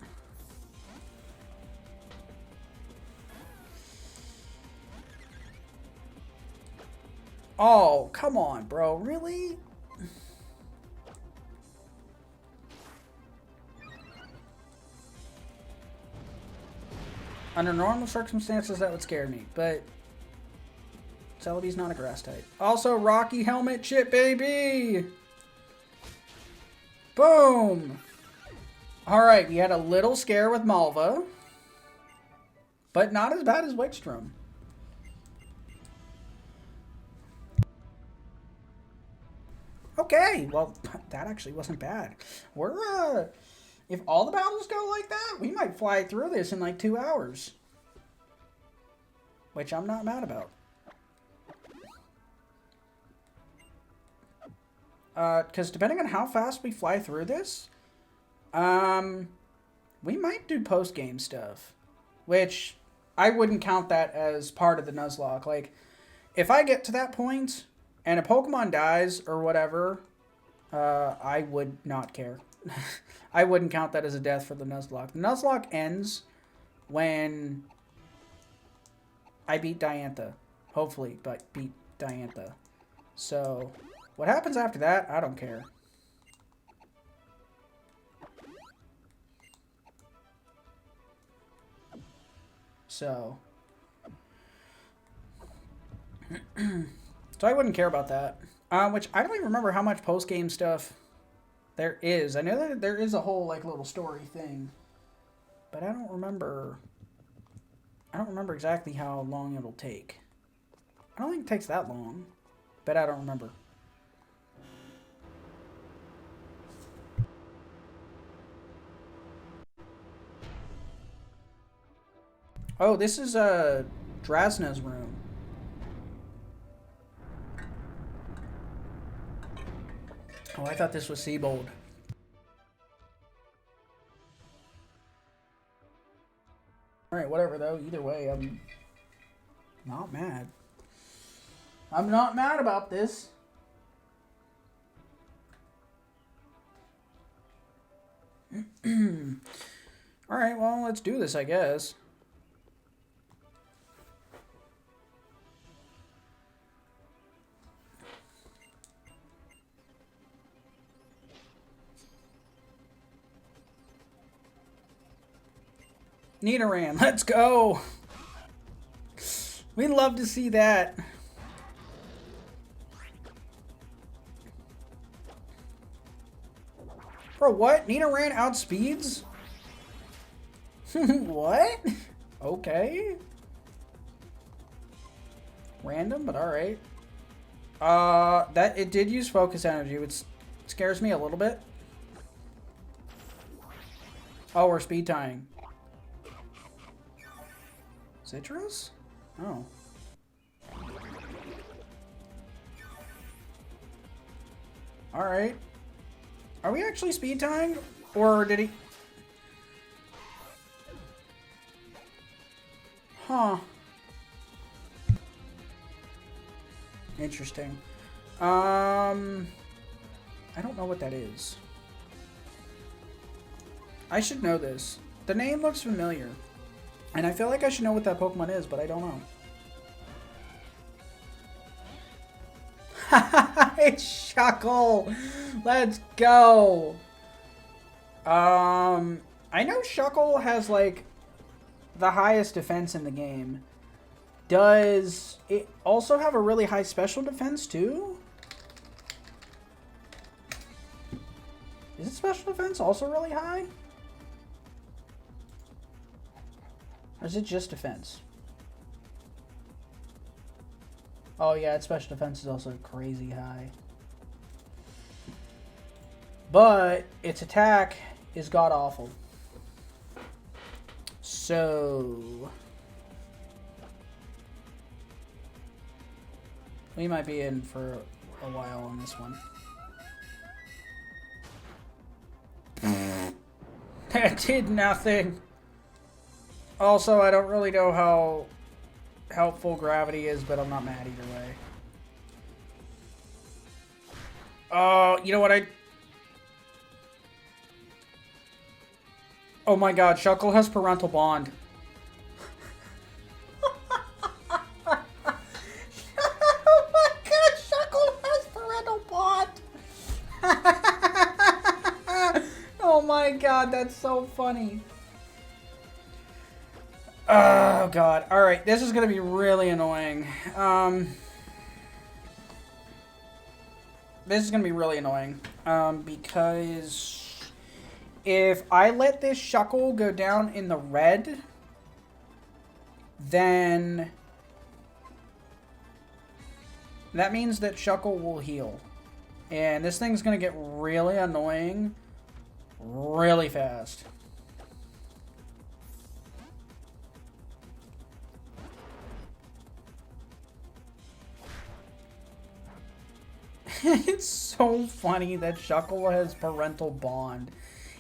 Speaker 1: Oh, come on, bro. Really? Under normal circumstances, that would scare me, but Celebi's not a grass type. Also, Rocky Helmet Chip, baby! Boom! Alright, we had a little scare with Malva, but not as bad as Wickstrom. Okay, well, that actually wasn't bad. We're, if all the battles go like that, we might fly through this in like 2 hours. Which I'm not mad about. Because depending on how fast we fly through this, we might do post-game stuff. Which, I wouldn't count that as part of the Nuzlocke. Like, if I get to that point, and a Pokemon dies, or whatever, I would not care. I wouldn't count that as a death for the Nuzlocke. The Nuzlocke ends when I beat Diantha. Hopefully, but beat Diantha. So, what happens after that, I don't care. So. So I wouldn't care about that. Which, I don't even remember how much post-game stuff there is. I know that there is a whole, like, little story thing. But I don't remember... I don't remember exactly how long it'll take. I don't think it takes that long. But I don't remember. Oh, this is, Drasna's room. Oh, I thought this was Seabold. Alright, whatever though. Either way, I'm not mad. I'm not mad about this. Alright, well, let's do this, I guess. Nidoran, let's go! We'd love to see that. Bro, what? Nidoran outspeeds? What? Okay. Random, but alright. It did use focus energy, which scares me a little bit. Oh, we're speed tying. Citrus? Oh. Alright. Are we actually speed tying? Or did he... Huh. Interesting. I don't know what that is. I should know this. The name looks familiar. And I feel like I should know what that Pokemon is, but I don't know. It's Shuckle! Let's go! I know Shuckle has, like, the highest defense in the game. Does it also have a really high special defense, too? Is it special defense also really high? Or is it just defense? Oh yeah, its special defense is also crazy high. But its attack is god-awful. So... we might be in for a while on this one. That did nothing. Also, I don't really know how helpful gravity is, but I'm not mad either way. Oh, you know what oh my god, Shuckle has parental bond. Oh my god, Shuckle has parental bond. Oh my god, that's so funny. Oh god. Alright, this is gonna be really annoying. This is gonna be really annoying. Because if I let this Shuckle go down in the red, then that means that Shuckle will heal. And this thing's gonna get really annoying really fast. It's so funny that Shuckle has parental bond.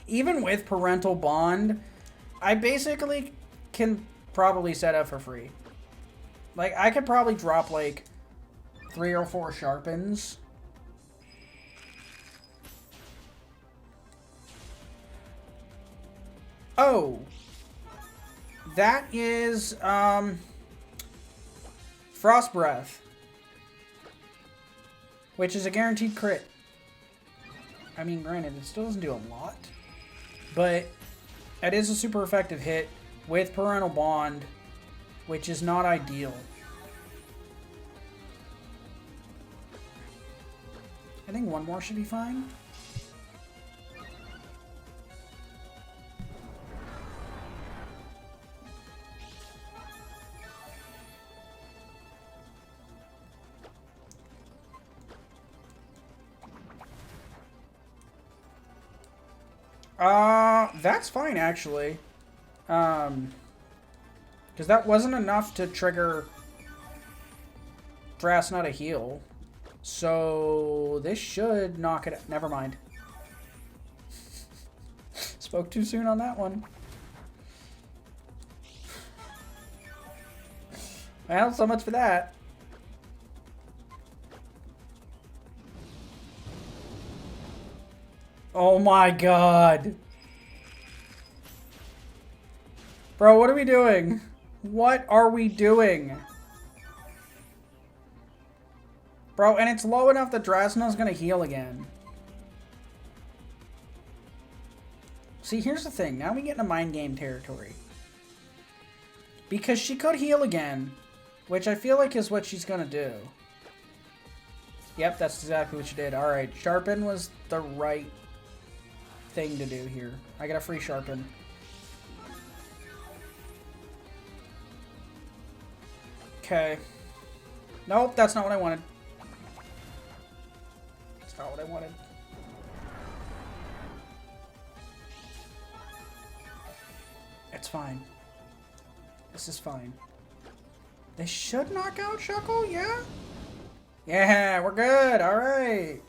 Speaker 1: Even with parental bond, I basically can probably set up for free. Like, I could probably drop, like, 3 or 4 Sharpens. Oh. That is, Frost Breath. Which is a guaranteed crit. I mean, granted, it still doesn't do a lot. But it is a super effective hit with parental bond, which is not ideal. I think one more should be fine. That's fine, actually. Because that wasn't enough to trigger Drasnut a heal. So, this should knock it... Never mind. Spoke too soon on that one. Well, so much for that. Oh my god. Bro, what are we doing? What are we doing? Bro, and it's low enough that Drasnut's gonna heal again. See, here's the thing. Now we get into mind game territory. Because she could heal again, which I feel like is what she's gonna do. Yep, that's exactly what she did. Alright, Sharpen was the right thing to do here. I got a free Sharpen. Okay. Nope, that's not what I wanted. That's not what I wanted. It's fine. This is fine. They should knock out Shuckle, yeah? Yeah, we're good. All right.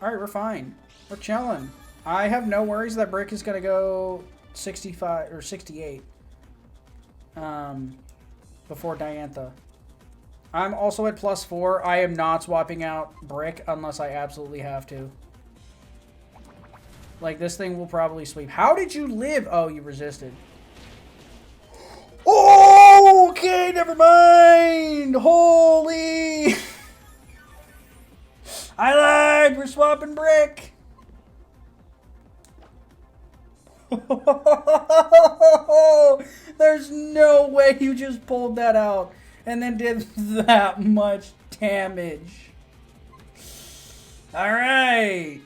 Speaker 1: All right, we're fine. We're chilling. I have no worries that Brick is going to go 65 or 68 before Diantha. I'm also at +4. I am not swapping out Brick unless I absolutely have to. Like, this thing will probably sweep. How did you live? Oh, you resisted. Oh, okay, never mind. Holy. I lied. We're swapping Brick. There's no way you just pulled that out and then did that much damage. All right.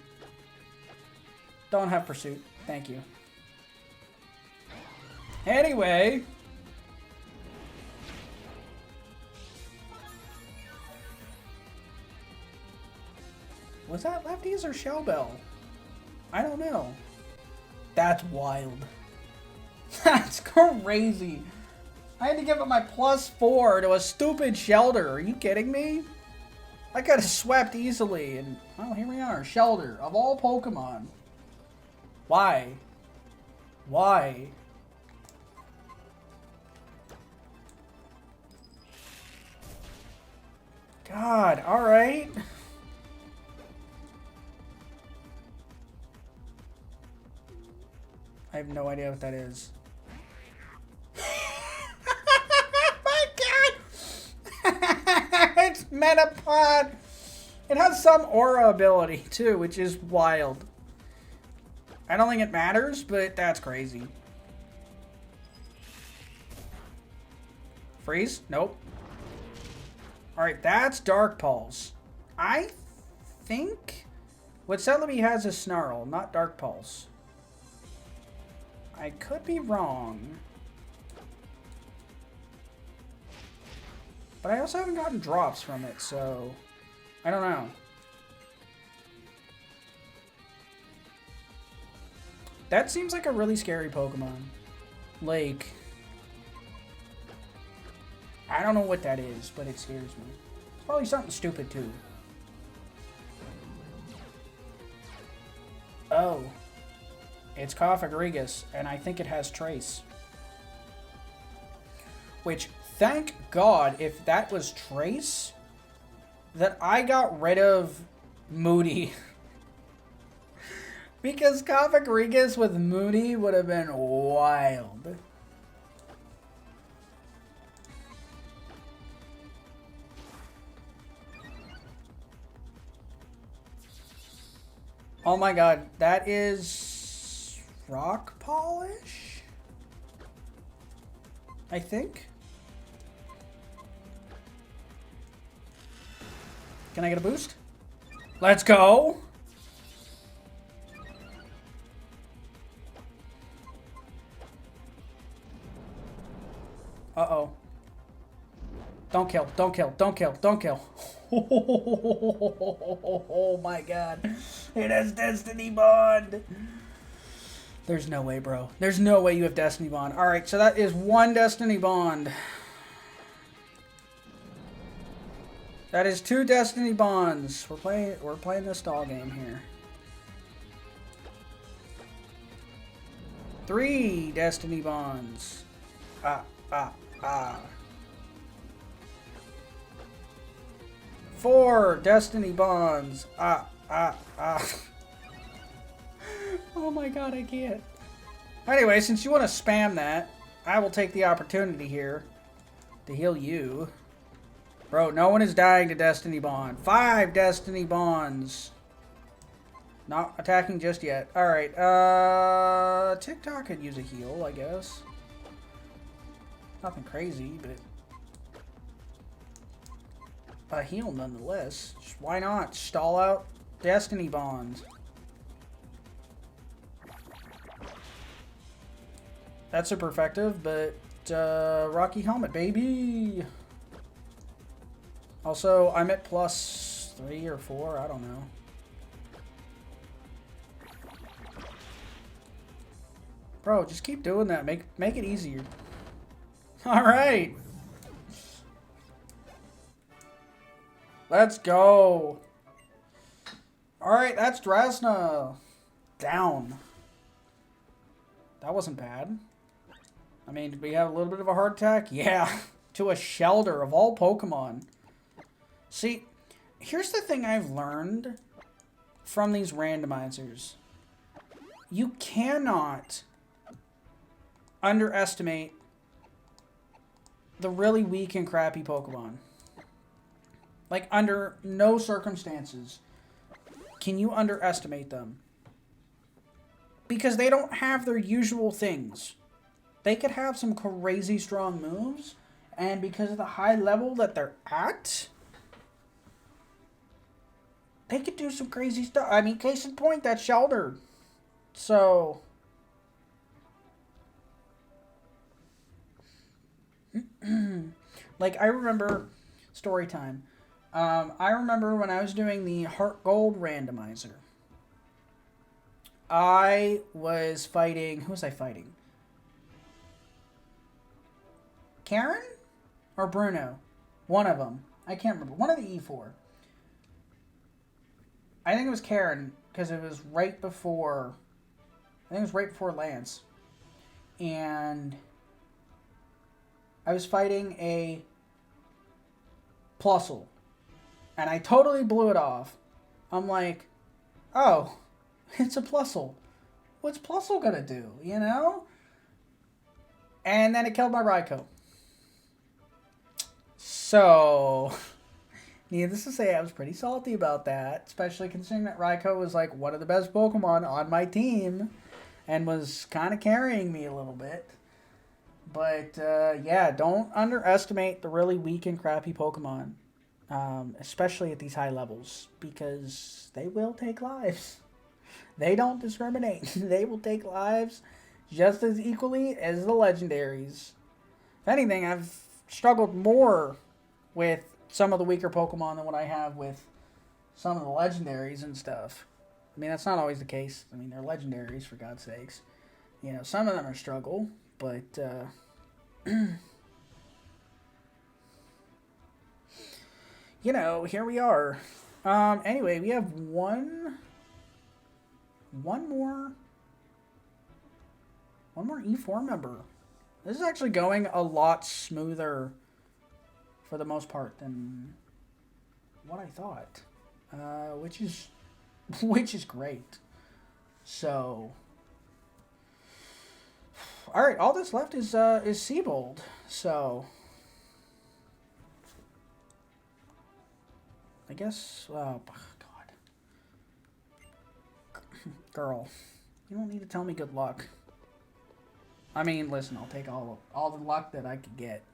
Speaker 1: Don't have pursuit. Thank you. Anyway. Was that lefties or Shell Bell? I don't know. That's wild. That's crazy. I had to give up my +4 to a stupid Shelter. Are you kidding me? I could have swept easily, and well, here we are. Shelter, of all Pokemon. Why? Why? God, alright. I have no idea what that is. My God! It's Metapod! It has some aura ability, too, which is wild. I don't think it matters, but that's crazy. Freeze? Nope. Alright, that's Dark Pulse. I think what Celebi has is Snarl, not Dark Pulse. I could be wrong. But I also haven't gotten drops from it, so I don't know. That seems like a really scary Pokemon. Like, I don't know what that is, but it scares me. It's probably something stupid, too. Oh. It's Cofagrigus, and I think it has Trace. Which, thank God, if that was Trace, that I got rid of Moody. Because Cofagrigus with Moody would have been wild. Oh my God, that is Rock Polish? I think. Can I get a boost? Let's go! Uh-oh. Don't kill, don't kill, don't kill, don't kill. Oh my God. It has Destiny Bond. There's no way, bro. There's no way you have Destiny Bond. Alright, so that is one Destiny Bond. That is 2 Destiny Bonds. We're playing this stall game here. 3 Destiny Bonds. 4 Destiny Bonds. Oh my God, I can't. Anyway, since you want to spam that, I will take the opportunity here to heal you. Bro, no one is dying to Destiny Bond. 5 Destiny Bonds. Not attacking just yet. Alright, TikTok could use a heal, I guess. Nothing crazy, but a heal nonetheless. Just why not? Stall out Destiny Bonds. That's super effective, but Rocky Helmet, baby. Also, I'm at +3 or 4. I don't know. Bro, just keep doing that. Make it easier. All right. Let's go. All right, that's Drasna. Down. That wasn't bad. I mean, did we have a little bit of a heart attack? Yeah. To a Shelter of all Pokemon. See, here's the thing I've learned from these randomizers. You cannot underestimate the really weak and crappy Pokemon. Like, under no circumstances can you underestimate them. Because they don't have their usual things. They could have some crazy strong moves, and because of the high level that they're at, they could do some crazy stuff. I mean, case in point, that Shelter. So, like, I remember, story time. I remember when I was doing the Heart Gold randomizer. I was fighting, who was I fighting? Karen? Or Bruno? One of them. I can't remember. One of the E4. I think it was Karen, because it was right before, I think it was right before Lance. And I was fighting a Plusle. And I totally blew it off. I'm like, oh, it's a Plusle. What's Plusle gonna do, you know? And then it killed my Raikou. So, needless to say, I was pretty salty about that, especially considering that Raikou was like one of the best Pokemon on my team and was kind of carrying me a little bit. But, yeah, don't underestimate the really weak and crappy Pokemon, especially at these high levels, because they will take lives. They don't discriminate. They will take lives just as equally as the legendaries. If anything, I've struggled more with some of the weaker Pokemon than what I have with some of the legendaries and stuff. I mean, that's not always the case. I mean, they're legendaries, for God's sakes. You know, some of them are struggle, but, you know, here we are. Anyway, we have one more E4 member. This is actually going a lot smoother for the most part than what I thought, which is great. So, all right, all that's left is Seabold. So, I guess, oh God, girl, you don't need to tell me good luck. I mean, listen, I'll take all the luck that I could get.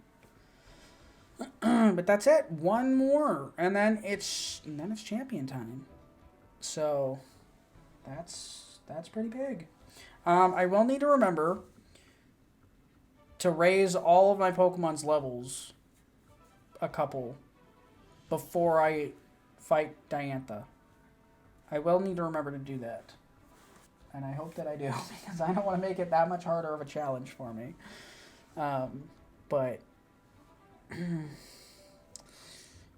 Speaker 1: But that's it. One more, and then it's champion time. So that's pretty big. I will need to remember to raise all of my Pokemon's levels a couple before I fight Diantha. I will need to remember to do that. And I hope that I do, because I don't want to make it that much harder of a challenge for me. But,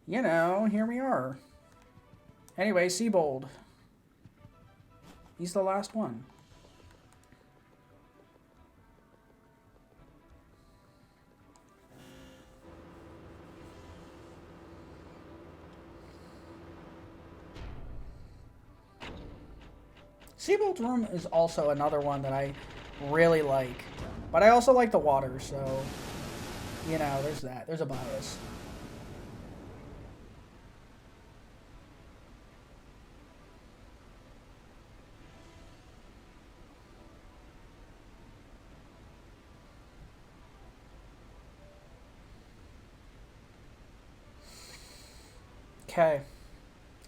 Speaker 1: you know, here we are. Anyway, Seabold. He's the last one. Seabold's room is also another one that I really like. But I also like the water, so, you know, there's that. There's a bias. Okay.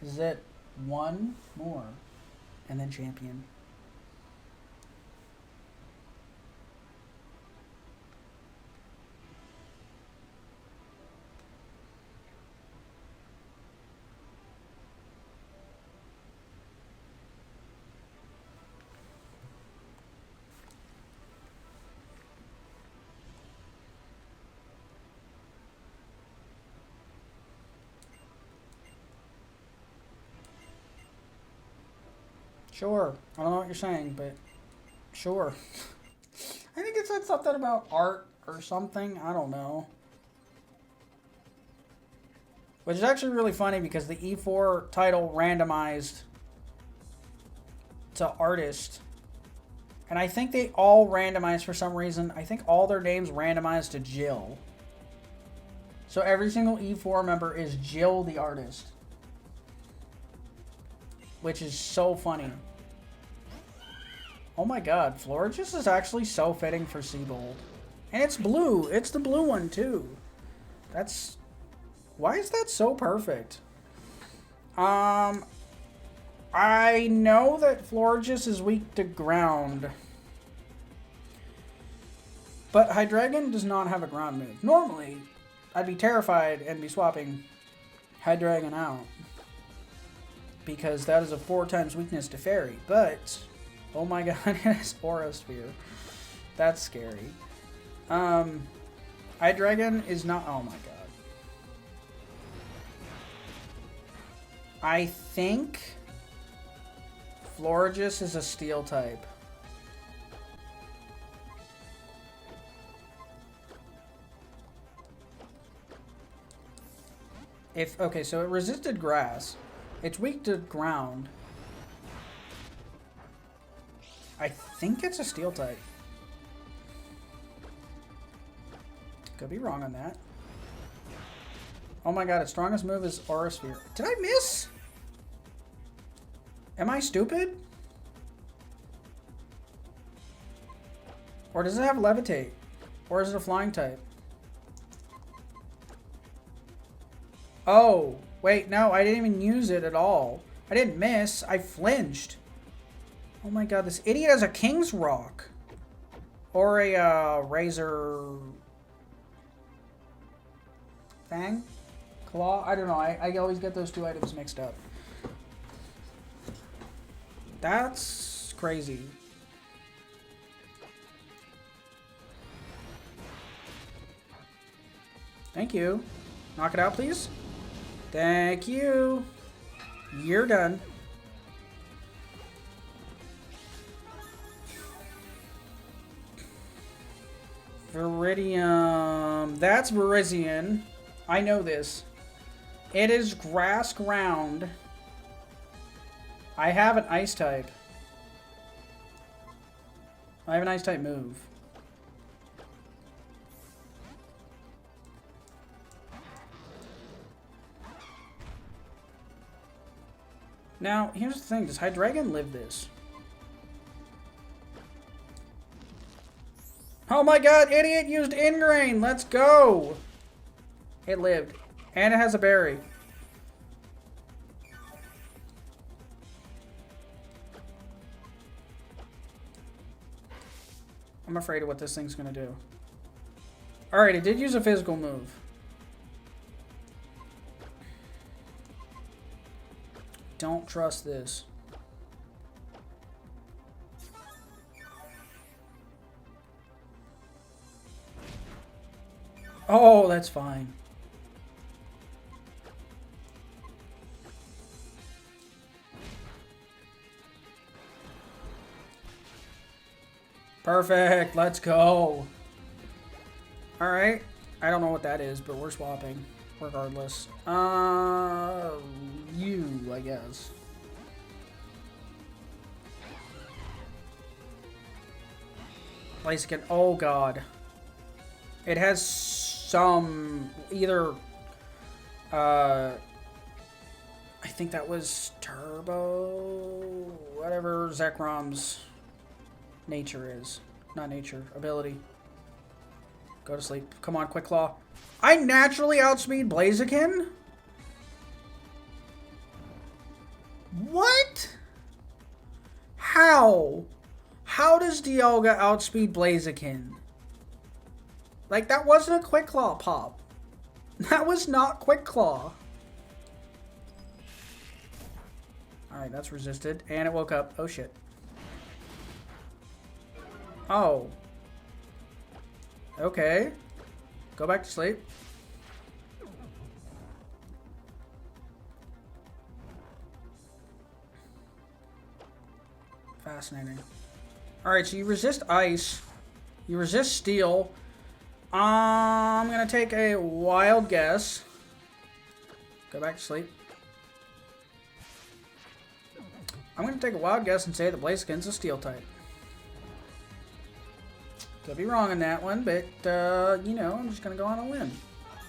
Speaker 1: This is it. One more. And then champion. Sure. I don't know what you're saying, but sure. I think it said something about art or something. I don't know. Which is actually really funny because the E4 title randomized to artist. And I think they all randomized for some reason. I think all their names randomized to Jill. So every single E4 member is Jill the artist. Which is so funny. Oh my god, Florges is actually so fitting for Seabold. And it's blue. It's the blue one too. That's... Why is that so perfect? I know that Florges is weak to ground. But Hydreigon does not have a ground move. Normally, I'd be terrified and be swapping Hydreigon out. Because that is a 4x weakness to Fairy. But... Oh my god, it has Aura Sphere. That's scary. Hydreigon is not... Oh my god. I think Florges is a Steel type. Okay, so it resisted grass. It's weak to ground. I think it's a Steel type. Could be wrong on that. Oh my god, its strongest move is Aura Sphere. Did I miss? Am I stupid? Or does it have Levitate? Or is it a flying type? Oh, wait, no, I didn't even use it at all. I didn't miss, I flinched. Oh my god, this idiot has a King's Rock. Or a Razor... Fang? Claw? I don't know, I always get those two items mixed up. That's crazy. Thank you. Knock it out, please. Thank you. You're done. Viridium. That's Virizion. I know this. It is grass ground. I have an ice type. I have an ice type move. Now, here's the thing. Does Hydreigon live this? Oh my god, idiot used Ingrain. Let's go. It lived. And it has a berry. I'm afraid of what this thing's gonna do. Alright, it did use a physical move. Don't trust this. Oh, that's fine. Perfect. Let's go. Alright. I don't know what that is, but we're swapping. Regardless. You, I guess. Blaziken. Oh, God. It has some... Either... I think that was Turbo... Whatever Zekrom's nature is. Not nature. Ability. Go to sleep. Come on, Quick Claw. I naturally outspeed Blaziken? What? How? How does Dialga outspeed Blaziken? Like, that wasn't a Quick Claw pop. That was not Quick Claw. Alright, that's resisted. And it woke up. Oh, shit. Oh. Okay. Go back to sleep. Fascinating. Alright, so you resist ice. You resist steel. I'm gonna take a wild guess. Go back to sleep. I'm gonna take a wild guess and say that Blaziken's a steel type. Could be wrong on that one, but, you know, I'm just gonna go on a limb.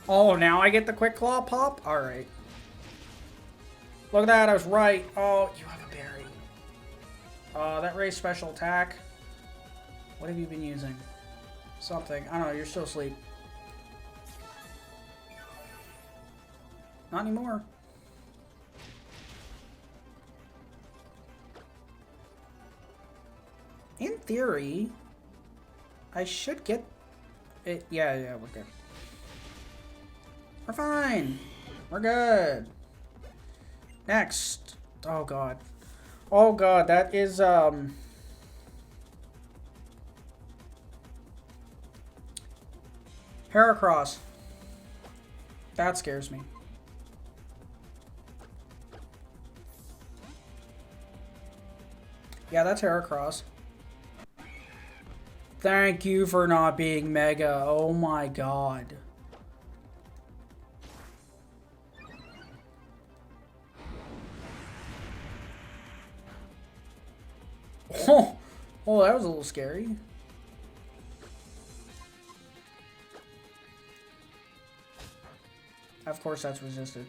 Speaker 1: Oh, now I get the quick claw pop? Alright. Look at that, I was right. Oh, you have a berry. That raised special attack. What have you been using? Something. I don't know, you're still asleep. Not anymore. In theory, I should get it. Yeah, we're good. We're fine. We're good. Next. Oh, God. Oh, God, that is, Heracross. That scares me. Yeah, that's Heracross. Thank you for not being Mega. Oh my god. Oh, that was a little scary. Of course that's resisted.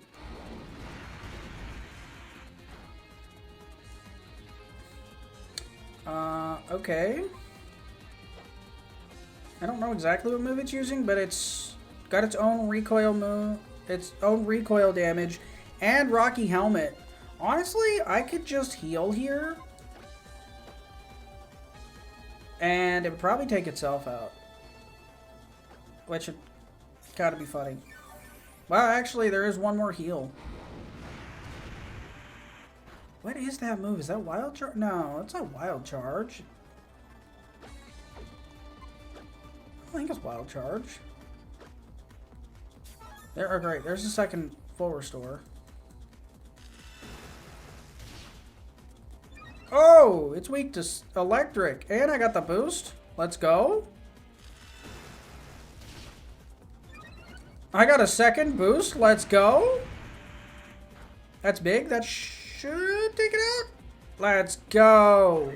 Speaker 1: Okay. I don't know exactly what move it's using, but it's got its own recoil move, its own recoil damage, and Rocky Helmet. Honestly, I could just heal here, and it would probably take itself out, which would gotta be funny. Well, actually, there is one more heal. What is that move? Is that Wild Charge? No, it's not Wild Charge. I think it's Wild Charge. There, oh great, there's a second full restore. Oh, it's weak to electric, and I got the boost. Let's go. I got a second boost. Let's go. That's big. That should take it out. Let's go.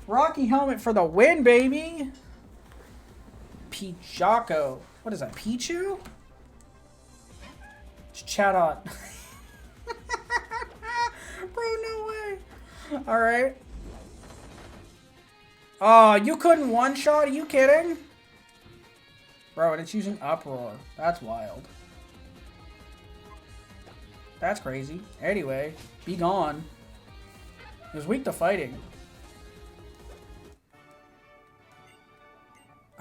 Speaker 1: Rocky Helmet for the win, baby. Pichaco. What is that? Pichu? It's Chatot. Bro, no way. Alright. Oh, you couldn't one-shot? Are you kidding? Bro, and it's using Uproar. That's wild. That's crazy. Anyway, be gone. It was weak to fighting.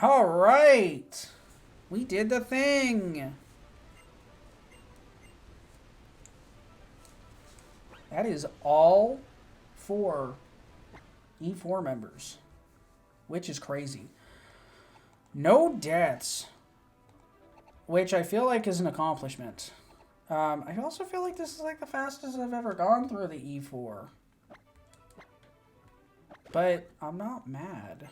Speaker 1: Alright. We did the thing. That is all 4 E4 members, which is crazy. No deaths, which I feel like is an accomplishment. I also feel like this is like the fastest I've ever gone through the E4. But I'm not mad.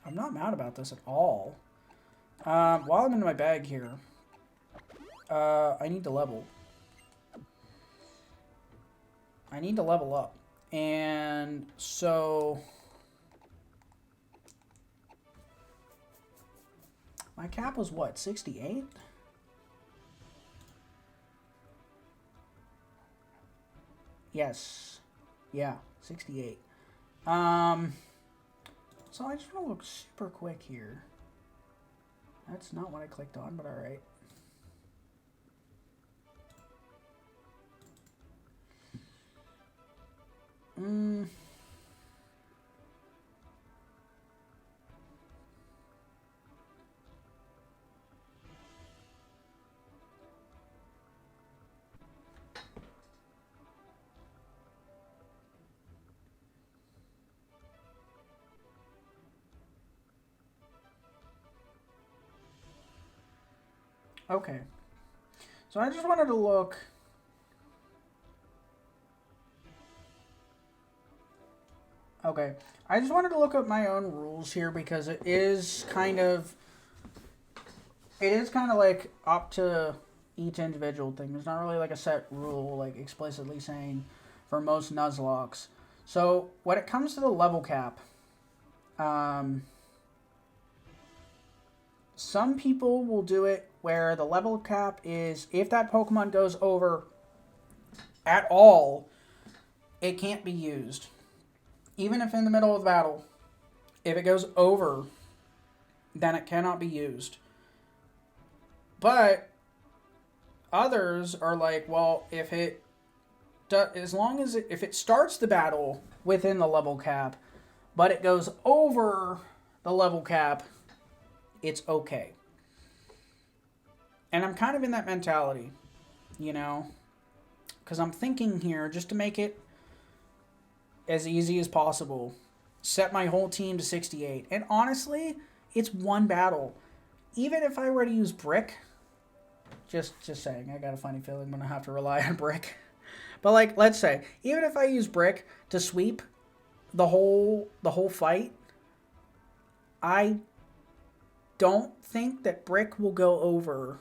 Speaker 1: I'm not mad about this at all. While I'm in my bag here, I need to level. I need to level up. And so my cap was what, 68? Yes. Yeah, 68. So I just want to look super quick here. That's not what I clicked on, but alright. Okay. So I just wanted to look Okay. I just wanted to look up my own rules here because it is kind of like up to each individual thing. There's not really like a set rule like explicitly saying for most Nuzlocks. So when it comes to the level cap, some people will do it where the level cap is if that Pokemon goes over at all, it can't be used. Even if in the middle of the battle, if it goes over, then it cannot be used. But others are like, well, if it starts the battle within the level cap, but it goes over the level cap, it's okay. And I'm kind of in that mentality, you know, because I'm thinking here just to make it as easy as possible, set my whole team to 68. And honestly, it's one battle. Even if I were to use Brick, just saying, I got a funny feeling I'm going to have to rely on Brick. But like, let's say, even if I use Brick to sweep the whole fight, I don't think that Brick will go over.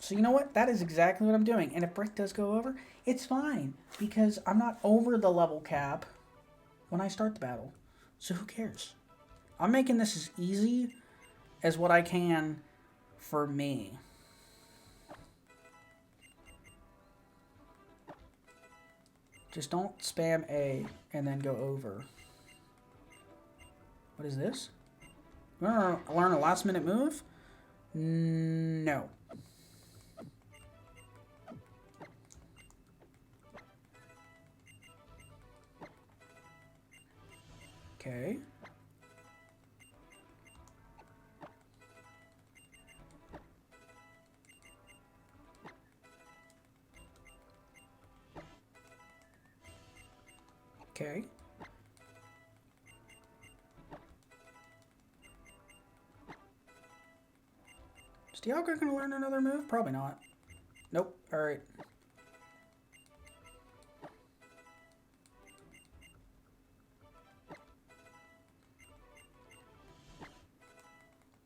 Speaker 1: So you know what? That is exactly what I'm doing. And if Brick does go over, it's fine. Because I'm not over the level cap when I start the battle. So who cares? I'm making this as easy as what I can for me. Just don't spam A and then go over. What is this? You want to learn a last minute move? No. Okay. Okay. Is Dialga going to learn another move? Probably not. Nope. All right.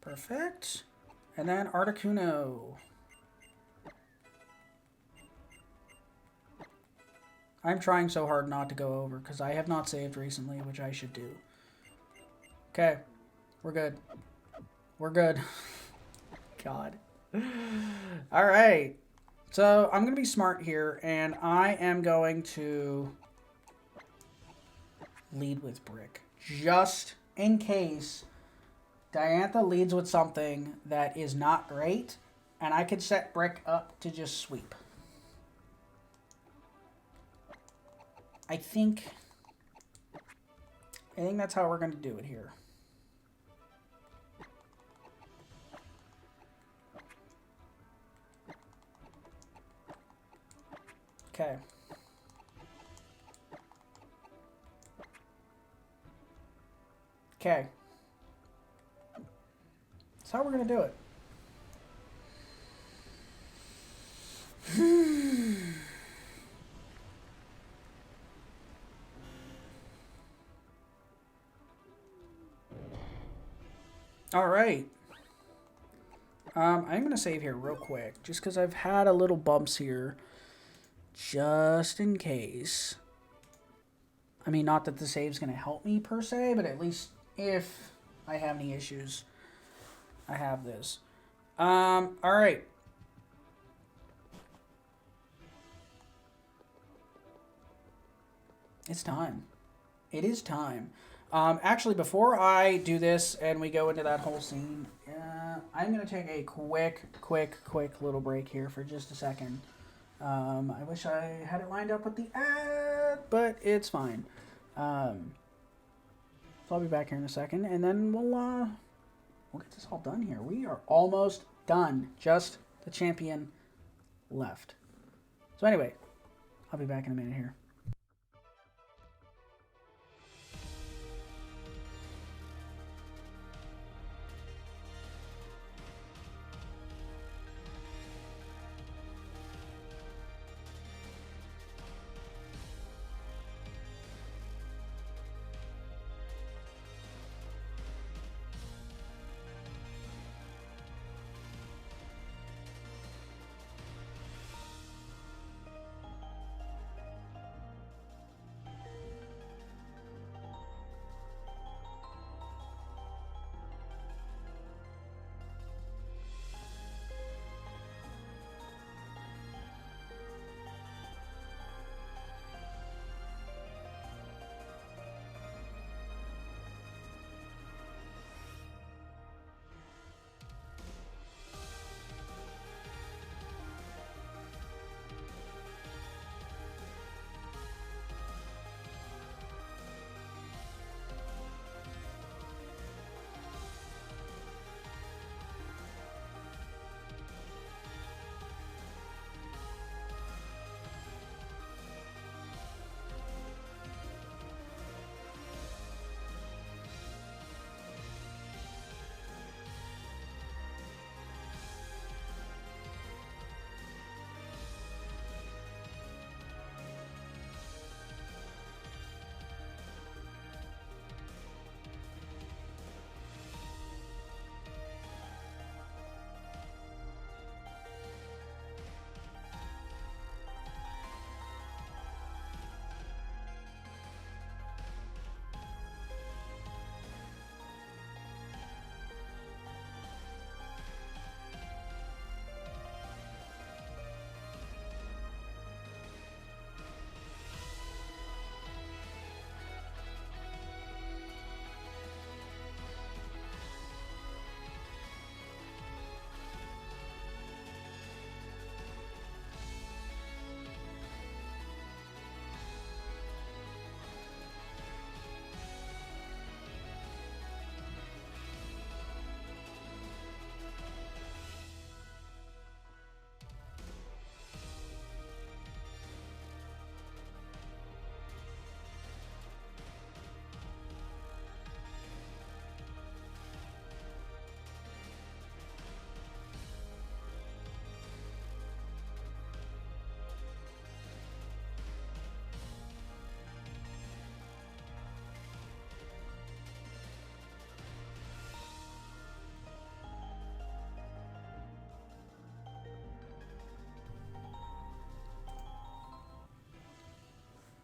Speaker 1: Perfect. And then Articuno. I'm trying so hard not to go over because I have not saved recently, which I should do. Okay. We're good. We're good. God. All right. So I'm going to be smart here, and I am going to lead with Brick. Just in case Diantha leads with something that is not great, and I could set Brick up to just sweep. I think that's how we're going to do it here. Okay. Okay. That's how we're going to do it. All right. I'm going to save here real quick, just because I've had a little bumps here, just in case. I mean, not that the save's going to help me per se, but at least if I have any issues, I have this. All right. It's time. It is time. Actually, before I do this and we go into that whole scene, I'm going to take a quick little break here for just a second. I wish I had it lined up with the ad, but it's fine. So I'll be back here in a second, and then we'll get this all done here. We are almost done. Just the champion left. So anyway, I'll be back in a minute here.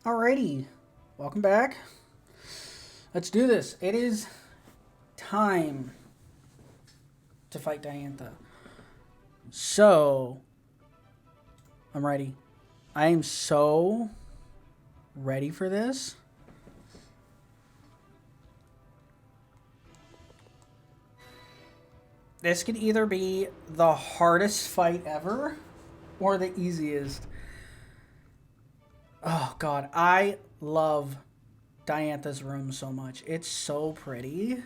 Speaker 1: Alrighty, welcome back. Let's do this. It is time to fight Diantha. So, I'm ready. I am so ready for this. This could either be the hardest fight ever or the easiest. Oh god, I love Diantha's room so much. It's so pretty.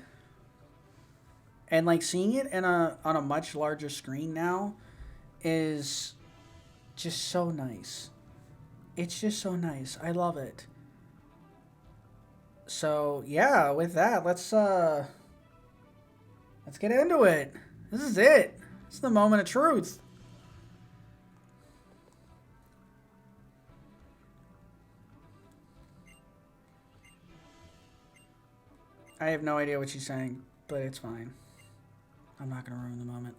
Speaker 1: And like seeing it in on a much larger screen now is just so nice. It's just so nice. I love it. So, yeah, with that, let's get into it. This is it. It's the moment of truth. I have no idea what she's saying, but it's fine. I'm not going to ruin the moment.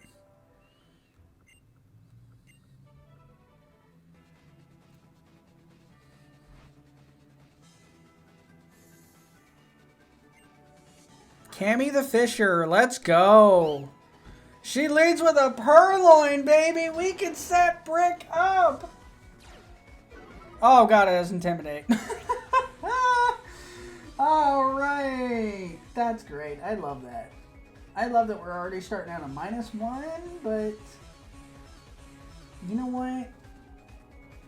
Speaker 1: Cammy the Fisher, let's go. She leads with a purloin, baby. We can set Brick up. Oh, God, it does Intimidate. All right. That's great. I love that. I love that we're already starting out on -1, but you know what?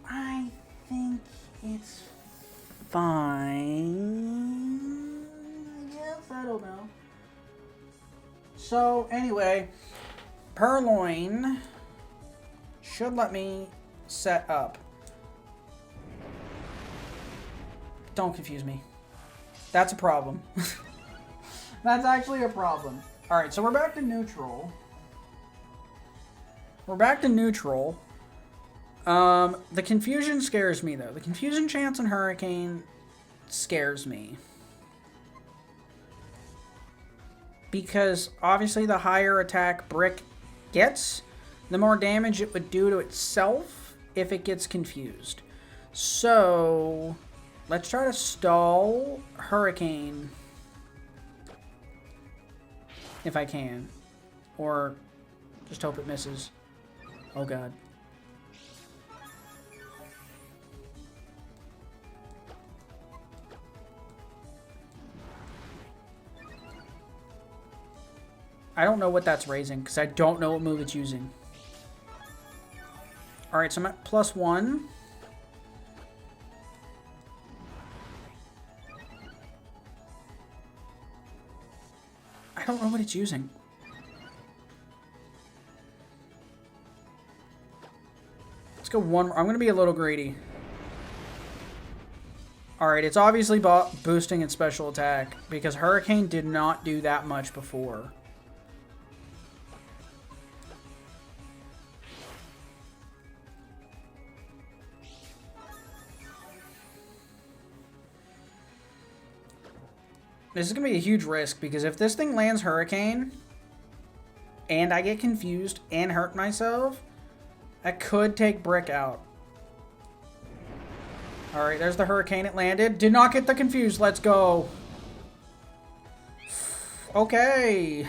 Speaker 1: I think it's fine. I guess. I don't know. So, anyway, Purloin should let me set up. Don't confuse me. That's a problem. That's actually a problem. Alright, so we're back to neutral. We're back to neutral. The confusion scares me, though. The confusion chance on Hurricane scares me. Because, obviously, the higher attack Brick gets, the more damage it would do to itself if it gets confused. So, let's try to stall Hurricane. If I can. Or just hope it misses. Oh, God. I don't know what that's raising, because I don't know what move it's using. Alright, so I'm at +1. I don't know what it's using. Let's go one more. I'm going to be a little greedy. Alright, it's obviously boosting its special attack, because Hurricane did not do that much before. This is going to be a huge risk, because if this thing lands Hurricane, and I get confused and hurt myself, I could take Brick out. Alright, there's the Hurricane. It landed. Did not get the confused. Let's go. Okay.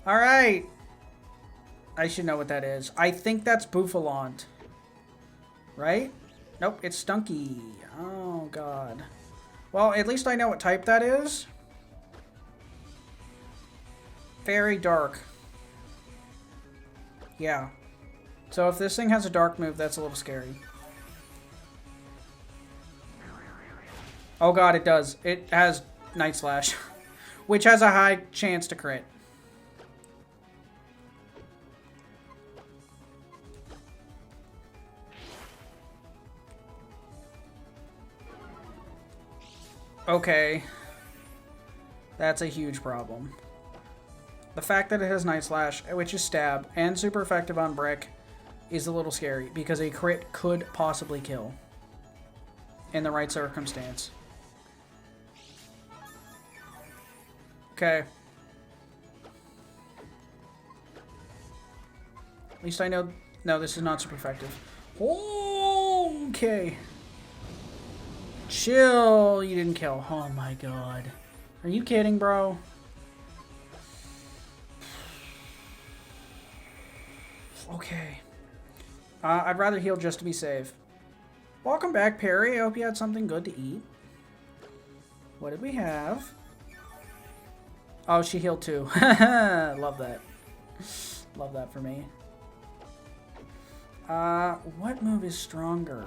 Speaker 1: Alright. I should know what that is. I think that's Bouffalante. Right? Nope, it's Stunky. Oh, God. Well, at least I know what type that is. Very dark. Yeah. So if this thing has a dark move, that's a little scary. Oh, God, it does. It has Night Slash, which has a high chance to crit. Okay. That's a huge problem. The fact that it has Night Slash, which is stab, and super effective on Brick, is a little scary, because a crit could possibly kill. In the right circumstance. Okay. At least I know... No, this is not super effective. Oh! Okay. Chill. You didn't kill. Oh my god. Are you kidding, bro? Okay. I'd rather heal just to be safe. Welcome back, Perry. I hope you had something good to eat. What did we have? Oh, she healed too. Love that. Love that for me. What move is stronger?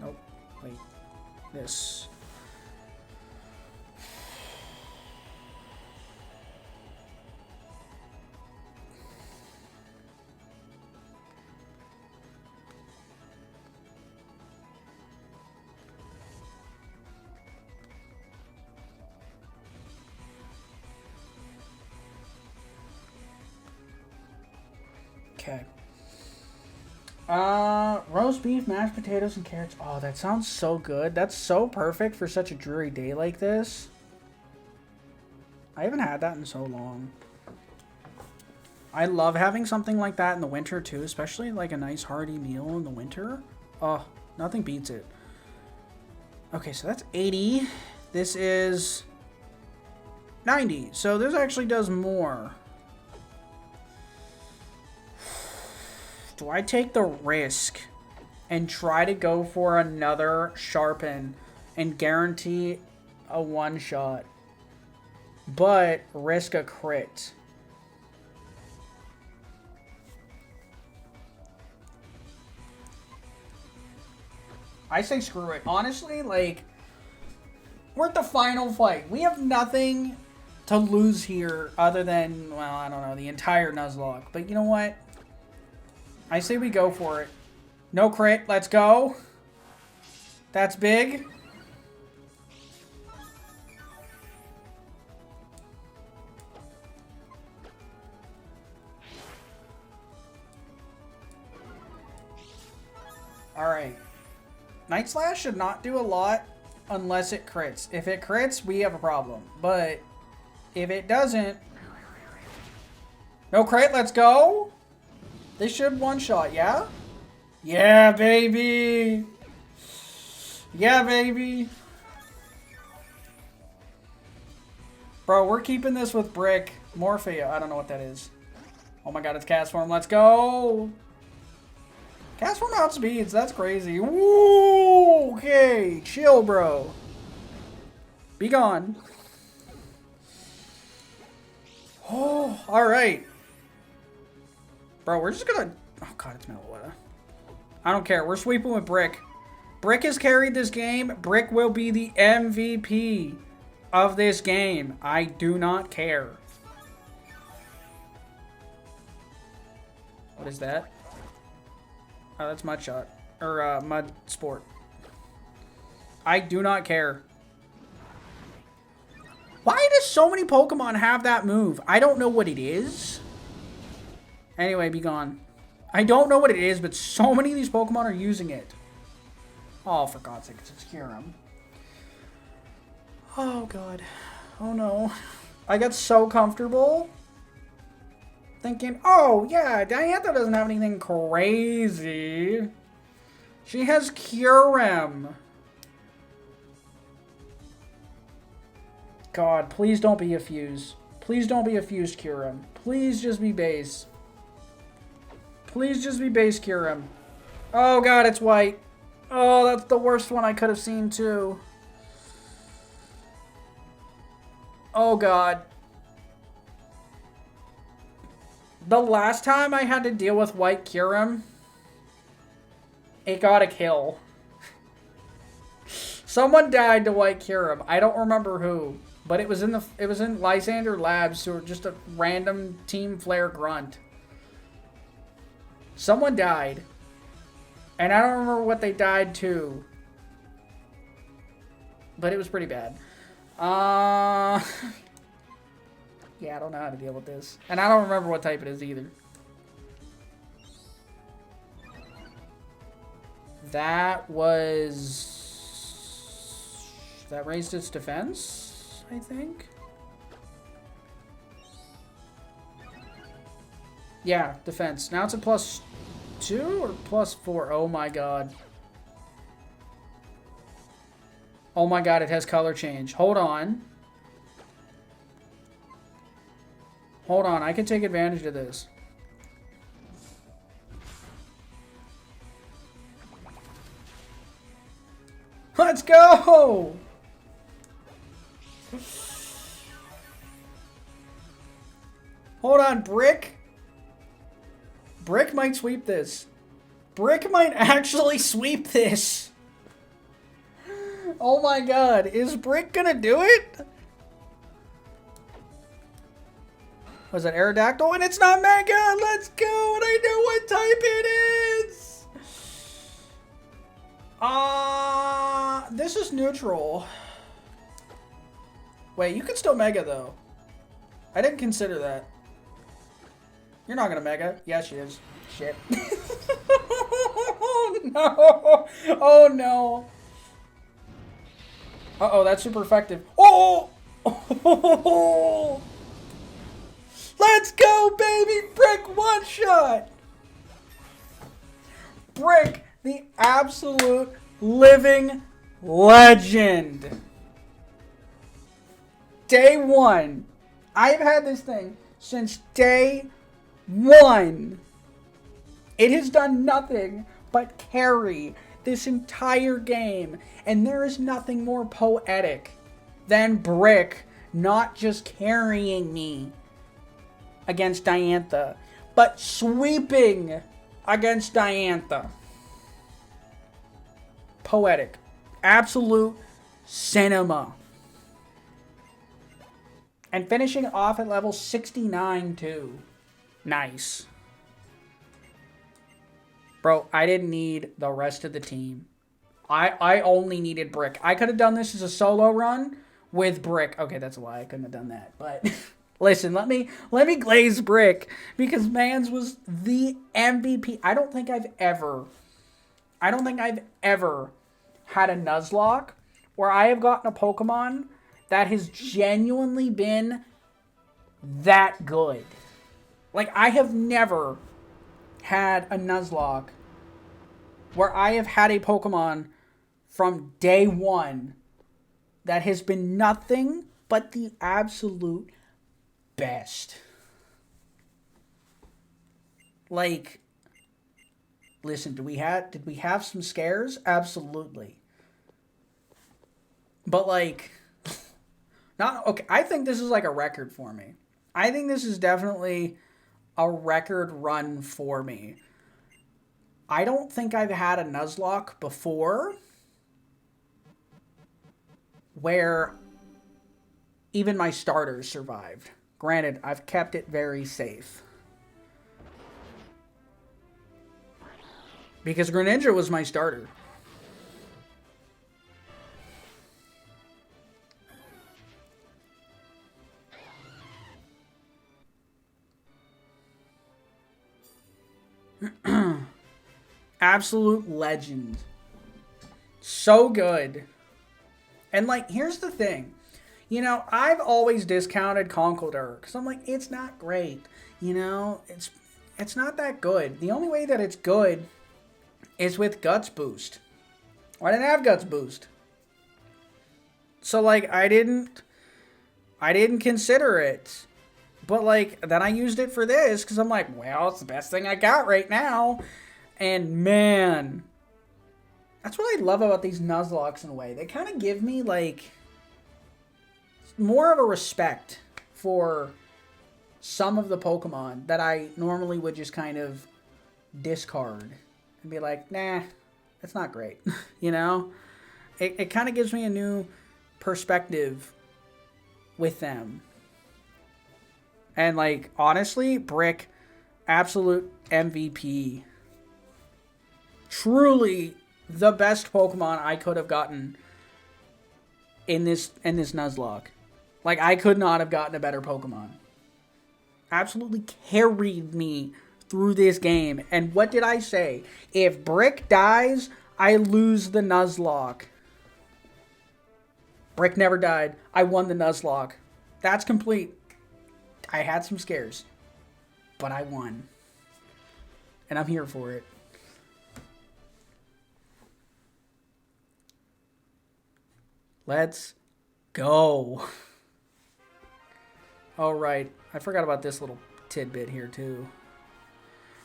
Speaker 1: Nope. Wait. This. Okay. Roast beef, mashed potatoes, and carrots. Oh, that sounds so good. That's so perfect for such a dreary day like this. I haven't had that in so long. I love having something like that in the winter too, especially like a nice hearty meal in the winter. Oh, nothing beats it. Okay, so that's 80. This is 90. So this actually does more. Do I take the risk and try to go for another sharpen and guarantee a one-shot, but risk a crit? I say screw it. Honestly, like, we're at the final fight. We have nothing to lose here other than, well, I don't know, the entire Nuzlocke. But you know what? I say we go for it. No crit. Let's go. That's big. Alright. Night Slash should not do a lot unless it crits. If it crits, we have a problem. But if it doesn't... No crit. Let's go. They should one-shot, yeah? Yeah, baby! Yeah, baby! Bro, we're keeping this with Brick. Morphea. I don't know what that is. Oh my god, it's Cast Form. Let's go! Cast Form outspeeds. That's crazy. Woo! Okay. Chill, bro. Be gone. Oh, alright. Bro, we're just gonna... Oh, God, it's Meloetta. I don't care. We're sweeping with Brick. Brick has carried this game. Brick will be the MVP of this game. I do not care. What is that? Oh, that's Mud Shot. Or, Mud Sport. I do not care. Why does so many Pokemon have that move? I don't know what it is. Anyway, be gone. I don't know what it is, but so many of these Pokemon are using it. Oh, for God's sake, it's Kyurem. Oh, God. Oh, no. I got so comfortable thinking, oh, yeah, Diantha doesn't have anything crazy. She has Kyurem. God, please don't be a fuse. Please don't be a fused Kyurem. Please just be base. Please just be base Kyurem. Oh god, it's white. Oh, that's the worst one I could have seen too. Oh god. The last time I had to deal with white Kyurem, it got a kill. Someone died to white Kyurem. I don't remember who, but it was in Lysander Labs, who were just a random Team Flare grunt. Someone died. And I don't remember what they died to. But it was pretty bad. Yeah, I don't know how to deal with this. And I don't remember what type it is either. That was... That raised its defense, I think? Yeah, defense. Now it's a +2 or +4? Oh my god. Oh my god, it has color change. Hold on. Hold on, I can take advantage of this. Let's go! Hold on, Brick. Brick might sweep this. Brick might actually sweep this. Oh my god, is Brick gonna do it? Was it Aerodactyl? And it's not Mega! Let's go! And I know what type it is! This is neutral. Wait, you can still Mega though. I didn't consider that. You're not gonna Mega. Yeah, she is. Shit. Oh no! Oh no! Uh-oh, that's super effective. Oh! Oh! Let's go, baby! Brick one shot! Brick, the absolute living legend. Day one. I've had this thing since day one. It has done nothing but carry this entire game. And there is nothing more poetic than Brick not just carrying me against Diantha, but sweeping against Diantha. Poetic. Absolute cinema. And finishing off at level 69 too. Nice. Bro, I didn't need the rest of the team. I only needed Brick. I could have done this as a solo run with Brick. Okay, that's a lie. I couldn't have done that. But listen, let me glaze Brick because Mans was the MVP. I don't think I've ever had a Nuzlocke where I have gotten a Pokemon that has genuinely been that good. Like, I have never had a Nuzlocke where I have had a Pokemon from day one that has been nothing but the absolute best. Like, listen, did we have some scares? Absolutely. But like, not okay. I think this is like a record for me. I think this is definitely a record run for me. I don't think I've had a Nuzlocke before where even my starters survived. Granted, I've kept it very safe. Because Greninja was my starter. Absolute legend. So good. And like, here's the thing. You know, I've always discounted Conkeldurr because I'm like, it's not great. You know, it's not that good. The only way that it's good is with Guts Boost. Well, I didn't have Guts Boost. So like, I didn't consider it. But like, then I used it for this because I'm like, well, it's the best thing I got right now. And man, that's what I love about these Nuzlocks in a way. They kind of give me like more of a respect for some of the Pokemon that I normally would just kind of discard and be like, nah, that's not great. You know, it kind of gives me a new perspective with them. And like, honestly, Brick, absolute MVP. Truly the best Pokemon I could have gotten in this Nuzlocke. Like, I could not have gotten a better Pokemon. Absolutely carried me through this game. And what did I say? If Brick dies, I lose the Nuzlocke. Brick never died. I won the Nuzlocke. That's complete. I had some scares, but I won. And I'm here for it. Let's go. Oh, right. I forgot about this little tidbit here, too.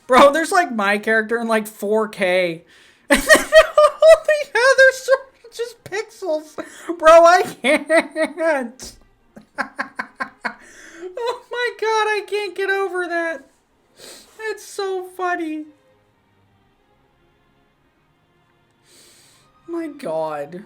Speaker 1: Bro, there's like my character in like 4K. And then all the others are just pixels. Bro, I can't. Oh my god, I can't get over that. That's so funny. My god.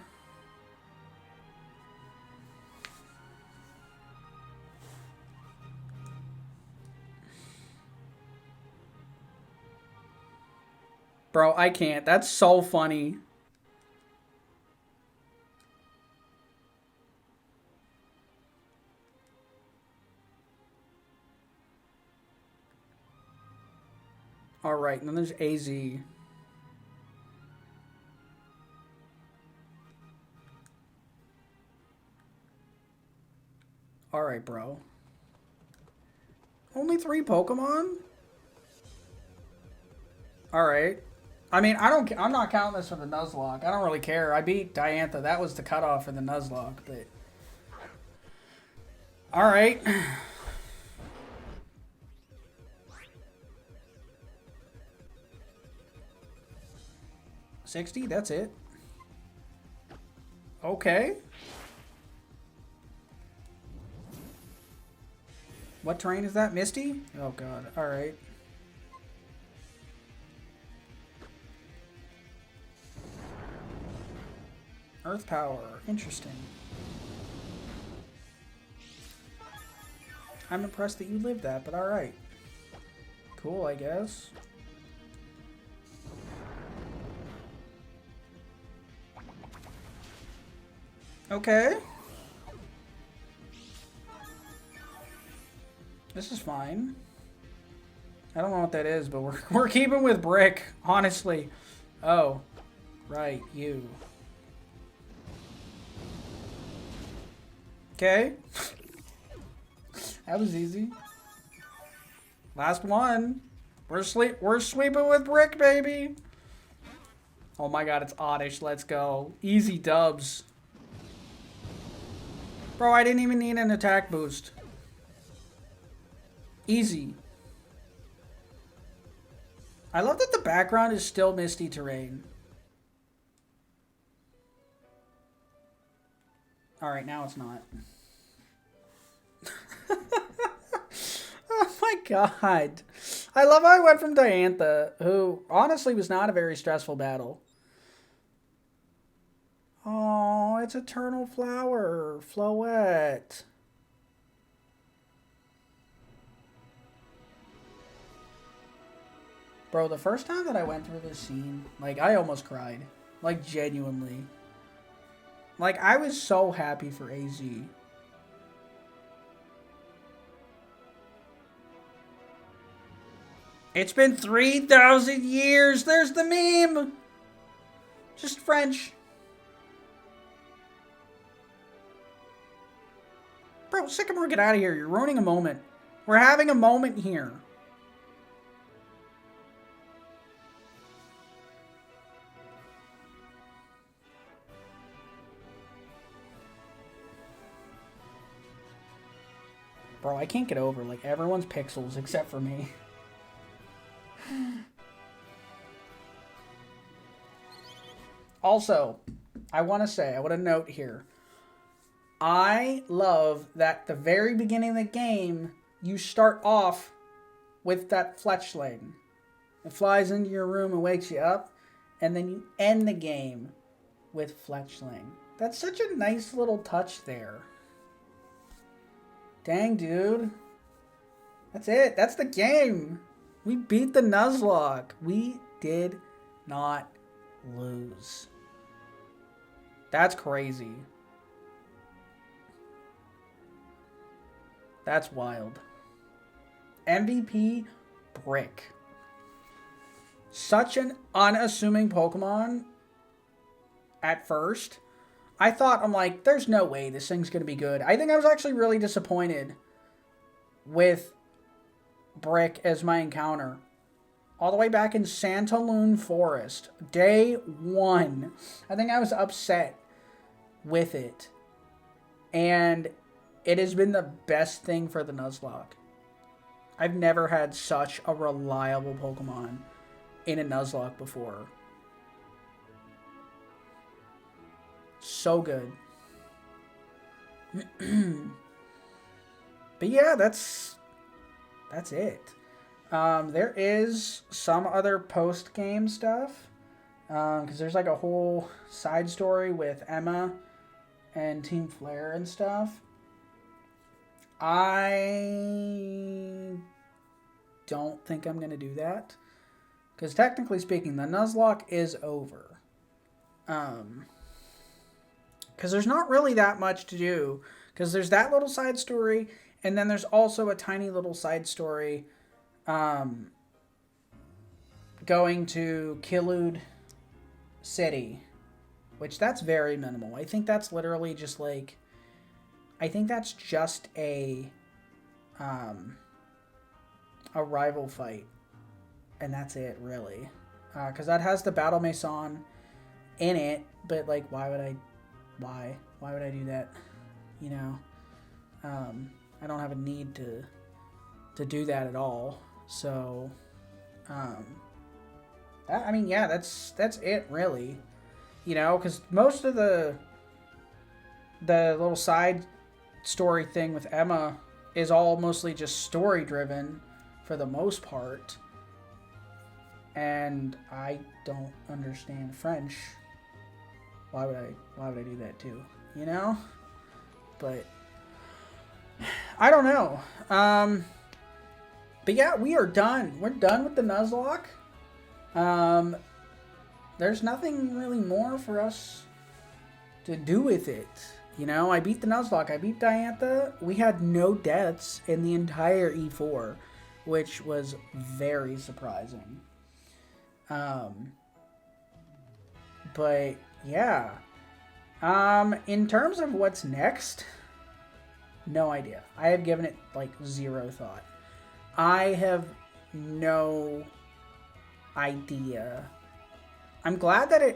Speaker 1: Bro, I can't. That's so funny. Alright, and then there's AZ. Alright, bro. Only 3 Pokemon? Alright. I mean, I'm not counting this for the Nuzlocke. I don't really care. I beat Diantha. That was the cutoff for the Nuzlocke, but... Alright. 60, that's it. Okay. What terrain is that? Misty? Oh god. Alright. Earth power. Interesting. I'm impressed that you lived that, but alright. Cool, I guess. Okay. This is fine. I don't know what that is, but we're keeping with Brick, honestly. Oh. Right, you. Okay. That was easy. Last one. We're sweeping with Brick, baby. Oh my god, it's Oddish. Let's go. Easy dubs. Bro, I didn't even need an attack boost. Easy. I love that the background is still misty terrain. Alright, now it's not. Oh my god. I love how I went from Diantha, who honestly was not a very stressful battle. Oh, it's Eternal Flower, Floette. Bro, the first time that I went through this scene, like, I almost cried. Like, genuinely. Like, I was so happy for AZ. It's been 3,000 years! There's the meme! Just French. Bro, Sycamore, get out of here. You're ruining a moment. We're having a moment here. Bro, I can't get over, like, everyone's pixels except for me. Also, I want to note here. I love that the very beginning of the game, you start off with that fletchling. It flies into your room and wakes you up, and then you end the game with fletchling. That's such a nice little touch there. Dang, dude. That's it. That's the game. We beat the Nuzlocke. We did not lose. That's crazy. That's wild. MVP Brick. Such an unassuming Pokemon at first. I'm like, there's no way this thing's going to be good. I think I was actually really disappointed with Brick as my encounter. All the way back in Santaloon Forest. Day 1. I think I was upset with it. And it has been the best thing for the Nuzlocke. I've never had such a reliable Pokemon in a Nuzlocke before. So good. But yeah, that's it. There is some other post-game stuff. Because there's like a whole side story with Emma and Team Flare and stuff. I don't think I'm going to do that. Because technically speaking, the Nuzlocke is over. Because there's not really that much to do. Because there's that little side story, and then there's also a tiny little side story going to Killude City, which that's very minimal. I think that's literally just like, I think that's just a rival fight, and that's it really, because that has the Battle Mason in it, but like why would I do that, you know? I don't have a need to do that at all. So I mean, yeah, that's it really, you know, because most of the little side story thing with Emma is all mostly just story driven for the most part, and I don't understand French. Why would I do that too, you know? But I don't know. But yeah, we are done. We're done with the Nuzlocke. There's nothing really more for us to do with it. You know, I beat the Nuzlocke. I beat Diantha. We had no deaths in the entire E4, which was very surprising. But yeah. In terms of what's next, no idea. I have given it like zero thought. I have no idea. I'm glad that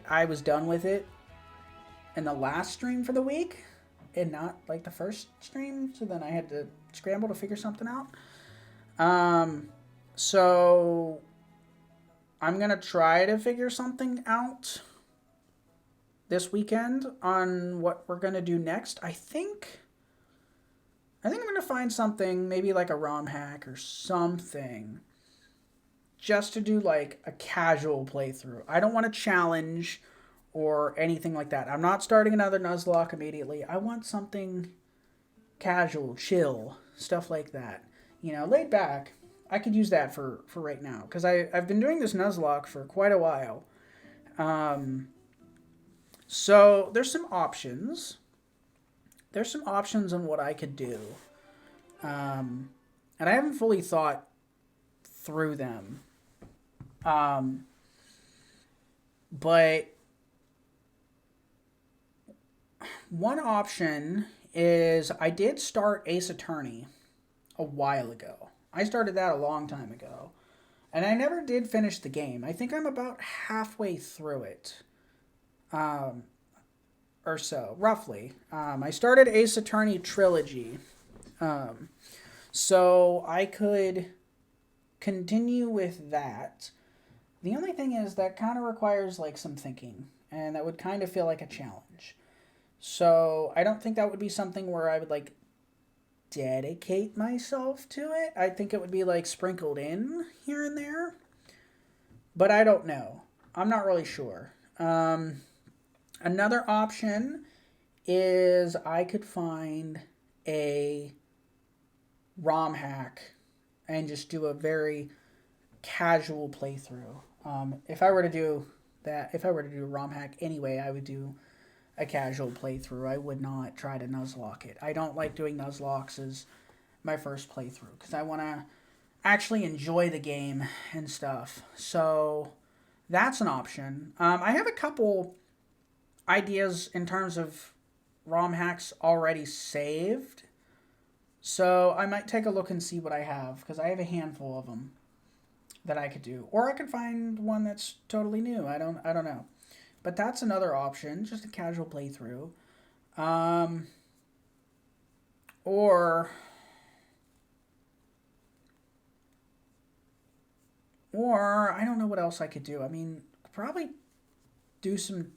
Speaker 1: I was done with it in the last stream for the week and not like the first stream, so then I had to scramble to figure something out. So I'm gonna try to figure something out this weekend on what we're gonna do next. I think I'm gonna find something, maybe like a ROM hack or something, just to do like a casual playthrough. I don't want to challenge or anything like that. I'm not starting another Nuzlocke immediately. I want something casual, chill, stuff like that. You know, laid back. I could use that for right now, because I've been doing this Nuzlocke for quite a while. So there's some options. There's some options on what I could do. And I haven't fully thought through them. But one option is I did start Ace Attorney a while ago. I started that a long time ago. And I never did finish the game. I think I'm about halfway through it. Or so, roughly. I started Ace Attorney Trilogy. So I could continue with that. The only thing is that kind of requires like some thinking, and that would kind of feel like a challenge. So I don't think that would be something where I would like dedicate myself to it. I think it would be like sprinkled in here and there, but I don't know. I'm not really sure. Another option is I could find a ROM hack and just do a very casual playthrough. If I were to do that, if I were to do a ROM hack anyway, I would do a casual playthrough. I would not try to Nuzlocke it. I don't like doing Nuzlocks as my first playthrough because I want to actually enjoy the game and stuff. So that's an option. I have a couple ideas in terms of ROM hacks already saved. So I might take a look and see what I have, because I have a handful of them that I could do. Or I could find one that's totally new. I don't know. But that's another option, just a casual playthrough. Or I don't know what else I could do. I mean, probably do some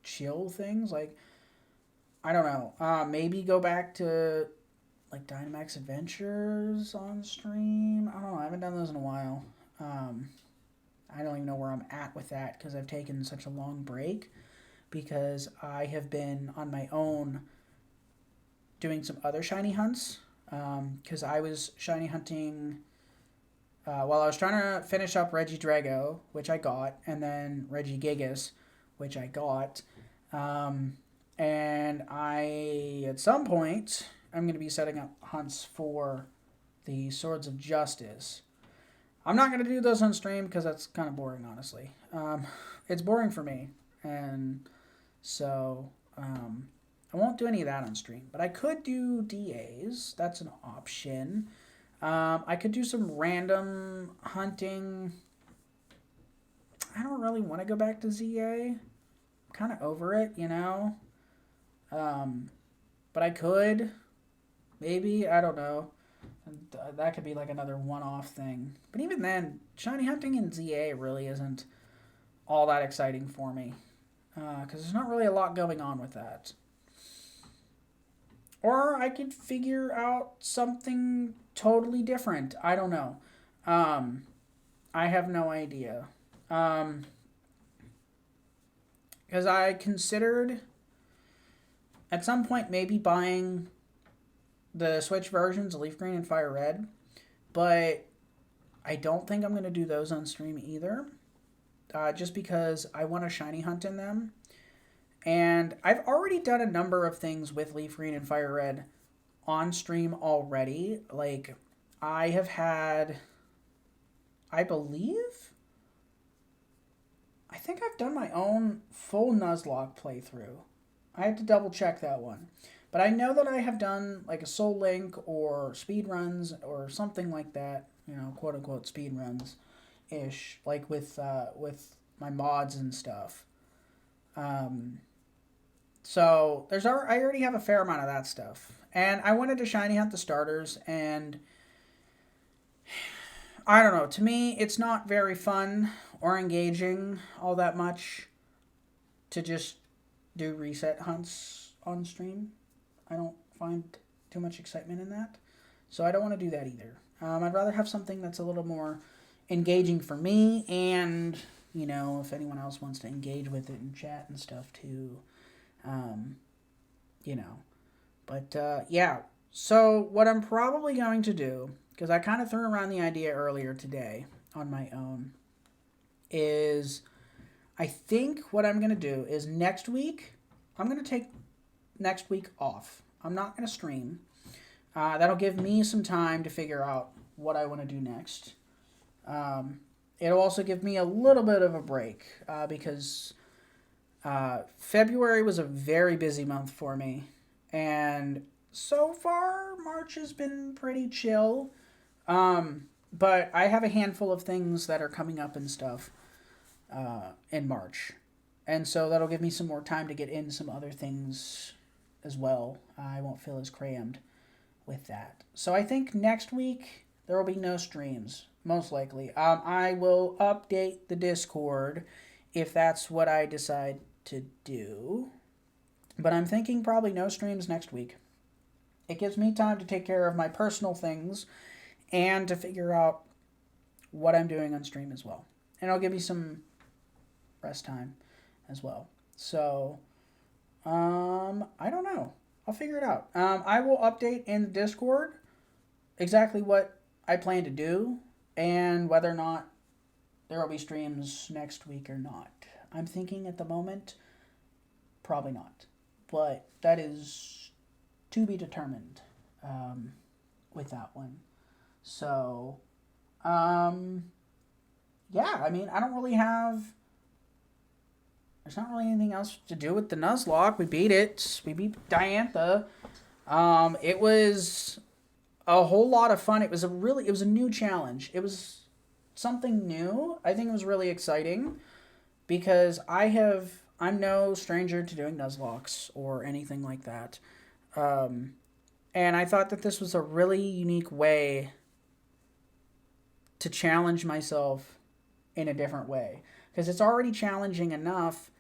Speaker 1: chill things. Like, I don't know. Maybe go back to like Dynamax Adventures on stream. I don't know. I haven't done those in a while. I don't even know where I'm at with that because I've taken such a long break because I have been on my own doing some other shiny hunts because I was shiny hunting while I was trying to finish up Regidrago, which I got, and then Regigigas, which I got. And I, at some point, I'm going to be setting up hunts for the Swords of Justice. I'm not going to do those on stream because that's kind of boring, honestly. It's boring for me, and so I won't do any of that on stream. But I could do DAs. That's an option. I could do some random hunting. I don't really want to go back to ZA. I'm kind of over it, you know. But I could. Maybe. I don't know. That could be like another one-off thing. But even then, shiny hunting in ZA really isn't all that exciting for me. Because there's not really a lot going on with that. Or I could figure out something totally different. I don't know. I have no idea. Because I considered at some point maybe buying the Switch versions, Leaf Green and Fire Red. But I don't think I'm going to do those on stream either. Just because I want to shiny hunt in them. And I've already done a number of things with Leaf Green and Fire Red on stream already. Like, I have had, I think I've done my own full Nuzlocke playthrough. I have to double check that one. But I know that I have done like a Soul Link or speed runs or something like that, you know, quote unquote speed runs ish, like with my mods and stuff. So I already have a fair amount of that stuff. And I wanted to shiny hunt the starters, and I don't know, to me it's not very fun or engaging all that much to just do reset hunts on stream. I don't find too much excitement in that. So I don't want to do that either. I'd rather have something that's a little more engaging for me, and, you know, if anyone else wants to engage with it in chat and stuff too. You know. But, yeah. So what I'm probably going to do, because I kind of threw around the idea earlier today on my own, is I think what I'm going to do is next week, I'm going to take next week off. I'm not going to stream. That'll give me some time to figure out what I want to do next. It'll also give me a little bit of a break because February was a very busy month for me. And so far, March has been pretty chill. But I have a handful of things that are coming up and stuff in March. And so that'll give me some more time to get in some other things as well. I won't feel as crammed with that. So I think next week there will be no streams, most likely. I will update the Discord if that's what I decide to do. But I'm thinking probably no streams next week. It gives me time to take care of my personal things and to figure out what I'm doing on stream as well. And it'll give me some rest time as well. So, I don't know. I'll figure it out. I will update in the Discord exactly what I plan to do and whether or not there will be streams next week or not. I'm thinking at the moment, probably not. But that is to be determined with that one. So, yeah, I mean, I don't really have... There's not really anything else to do with the Nuzlocke. We beat it. We beat Diantha. It was a whole lot of fun. It was a new challenge. It was something new. I think it was really exciting because I'm no stranger to doing Nuzlocks or anything like that. And I thought that this was a really unique way to challenge myself in a different way. Because it's already challenging enough,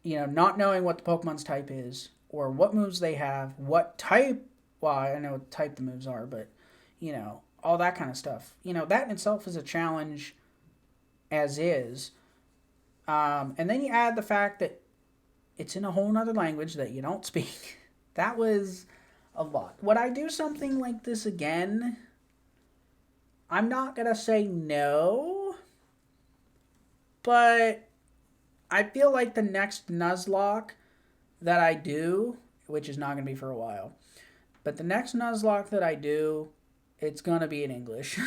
Speaker 1: not knowing what the Pokemon's type is, or what moves they have, what type, well, I know what type the moves are, but, all that kind of stuff. That in itself is a challenge as is. And then you add the fact that it's in a whole nother language that you don't speak. That was a lot. Would I do something like this again? I'm not going to say no, but I feel like the next Nuzlocke that I do, which is not going to be for a while, but the next Nuzlocke that I do, it's going to be in English.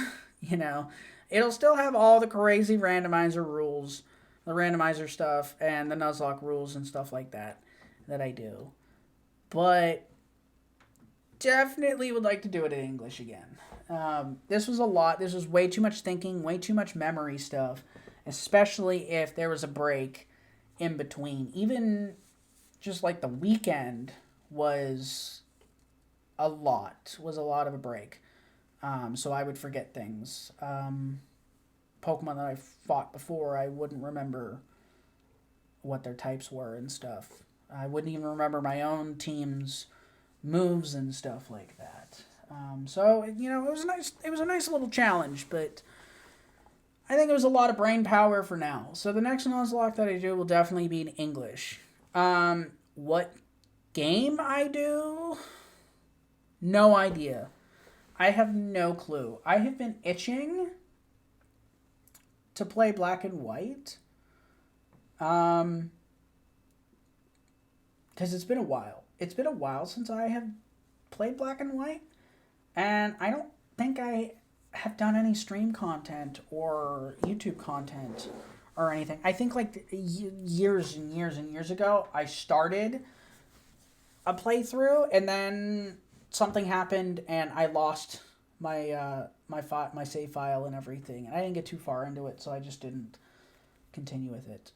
Speaker 1: It'll still have all the crazy randomizer rules, the randomizer stuff, and the Nuzlocke rules and stuff like that I do. But definitely would like to do it in English again. This was a lot. This was way too much thinking, way too much memory stuff, especially if there was a break in between. Even just like the weekend was a lot of a break. So I would forget things. Pokemon that I fought before, I wouldn't remember what their types were and stuff. I wouldn't even remember my own team's moves and stuff like that. So it was nice. It was a nice little challenge, but I think it was a lot of brain power for now. So the next Nuzlocke that I do will definitely be in English. What game I do? No idea. I have no clue. I have been itching to play Black and White. Because it's been a while. It's been a while since I have played Black and White. And I don't think I have done any stream content or YouTube content or anything. I think like years and years and years ago, I started a playthrough and then something happened and I lost my my save file and everything. And I didn't get too far into it, so I just didn't continue with it.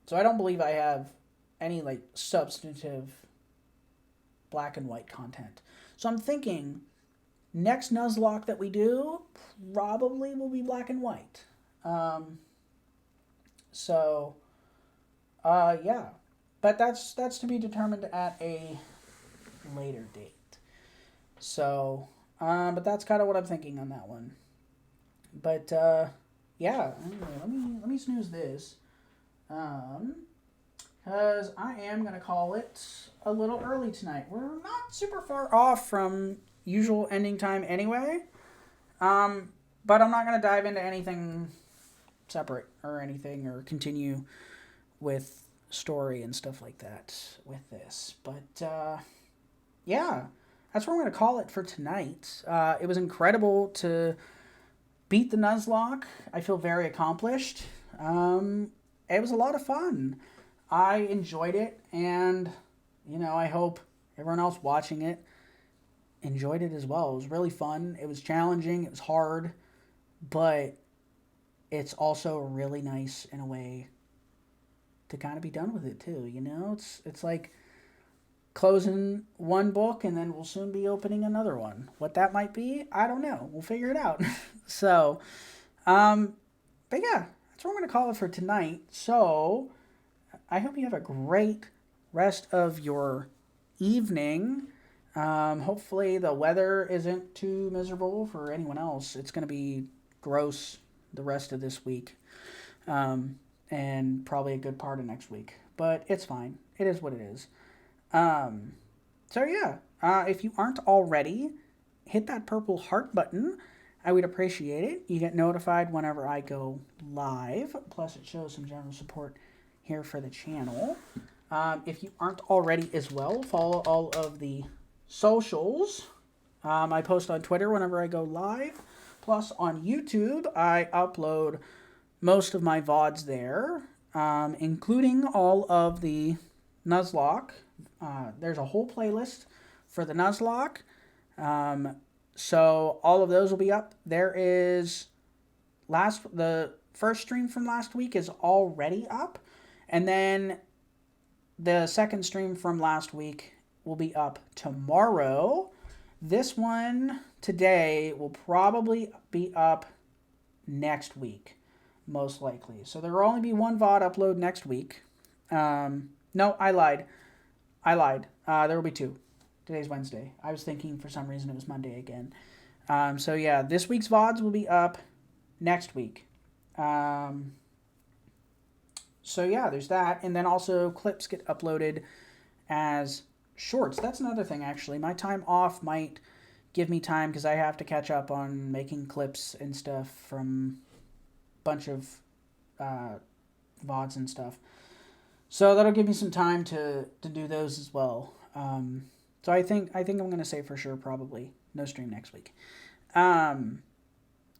Speaker 1: So I don't believe I have any like substantive Black and White content. So I'm thinking next Nuzlocke that we do probably will be Black and White. Yeah. But that's to be determined at a later date. So, but that's kind of what I'm thinking on that one. But yeah, anyway, let me snooze this. Because I am going to call it a little early tonight. We're not super far off from usual ending time anyway. But I'm not going to dive into anything separate or anything or continue with story and stuff like that with this. But yeah, that's what I'm going to call it for tonight. It was incredible to beat the Nuzlocke. I feel very accomplished. It was a lot of fun. I enjoyed it, and, I hope everyone else watching it enjoyed it as well. It was really fun. It was challenging. It was hard, but it's also really nice in a way to kind of be done with it, too, It's like closing one book, and then we'll soon be opening another one. What that might be, I don't know. We'll figure it out. So, but yeah, that's what I'm going to call it for tonight. So I hope you have a great rest of your evening. Hopefully the weather isn't too miserable for anyone else. It's going to be gross the rest of this week. And probably a good part of next week. But it's fine. It is what it is. So yeah, if you aren't already, hit that purple heart button. I would appreciate it. You get notified whenever I go live. Plus it shows some general support here for the channel. If you aren't already as well, follow all of the socials. I post on Twitter whenever I go live. Plus on YouTube, I upload most of my VODs there, including all of the Nuzlocke. There's a whole playlist for the Nuzlocke. So all of those will be up. There is the first stream from last week is already up. And then the second stream from last week will be up tomorrow. This one today will probably be up next week, most likely. So there will only be one VOD upload next week. No, I lied. There will be two. Today's Wednesday. I was thinking for some reason it was Monday again. So yeah, this week's VODs will be up next week. So yeah, there's that. And then also clips get uploaded as shorts. That's another thing, actually. My time off might give me time because I have to catch up on making clips and stuff from a bunch of VODs and stuff. So that'll give me some time to do those as well. So I think I'm going to say for sure probably no stream next week. So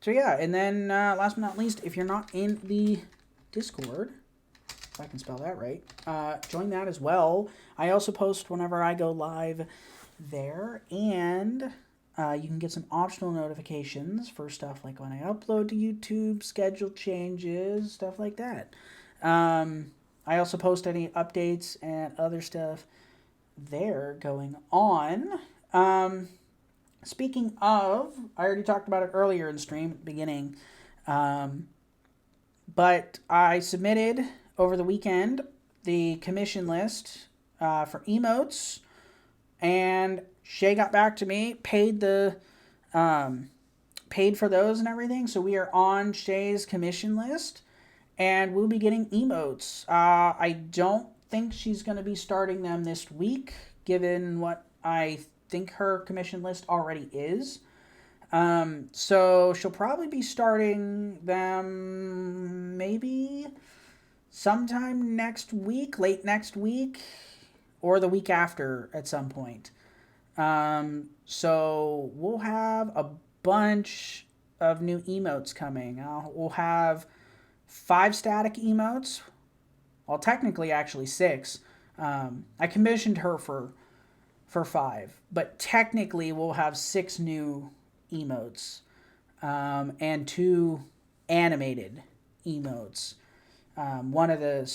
Speaker 1: yeah, and then last but not least, if you're not in the Discord, if I can spell that right, join that as well. I also post whenever I go live there, and you can get some optional notifications for stuff like when I upload to YouTube, schedule changes, stuff like that. I also post any updates and other stuff there going on. Speaking of, I already talked about it earlier in the stream at the beginning, but I submitted over the weekend the commission list for emotes, and Shay got back to me, paid for those and everything, so we are on Shay's commission list, and we'll be getting emotes. I don't think she's going to be starting them this week, given what I think her commission list already is. So she'll probably be starting them maybe sometime next week, late next week, or the week after at some point. So we'll have a bunch of new emotes coming. We'll have 5 static emotes. Well, technically actually 6. I commissioned her for 5, but technically we'll have 6 new emotes, and 2 animated emotes. One of the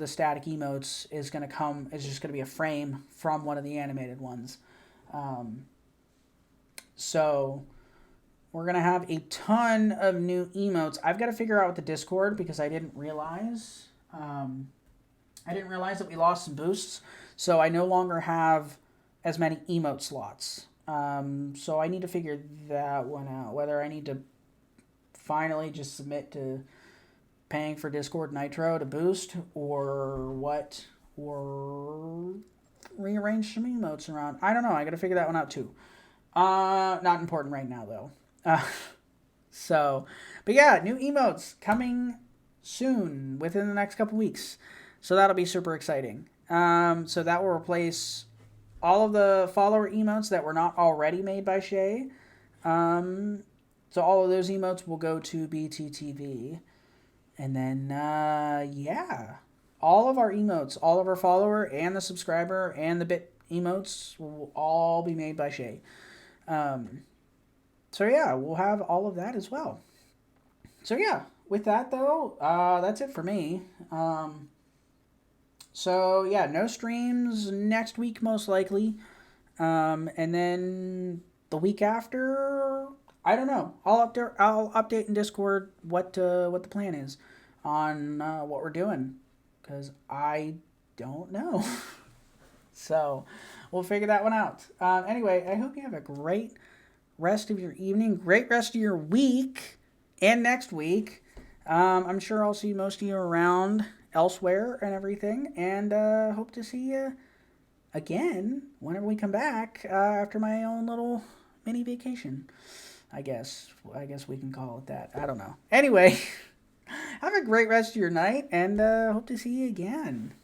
Speaker 1: static emotes is just going to be a frame from one of the animated ones. So we're going to have a ton of new emotes. I've got to figure out with the Discord because I didn't realize that we lost some boosts. So I no longer have as many emote slots. So I need to figure that one out, whether I need to finally just submit to paying for Discord Nitro to boost or what, or rearrange some emotes around. I don't know. I got to figure that one out too. Not important right now though. But yeah, new emotes coming soon within the next couple weeks. So that'll be super exciting. So that will replace all of the follower emotes that were not already made by Shay. So all of those emotes will go to BTTV. And then, yeah, all of our emotes, all of our follower and the subscriber and the bit emotes will all be made by Shay. So yeah, we'll have all of that as well. So yeah, with that though, that's it for me. So yeah, no streams next week most likely. And then the week after, I don't know. I'll update in Discord what the plan is on what we're doing, because I don't know. So we'll figure that one out. Anyway, I hope you have a great rest of your evening, great rest of your week, and next week. I'm sure I'll see most of you around elsewhere and everything, and hope to see you again whenever we come back after my own little mini vacation. I guess we can call it that. I don't know. Anyway, have a great rest of your night, and hope to see you again.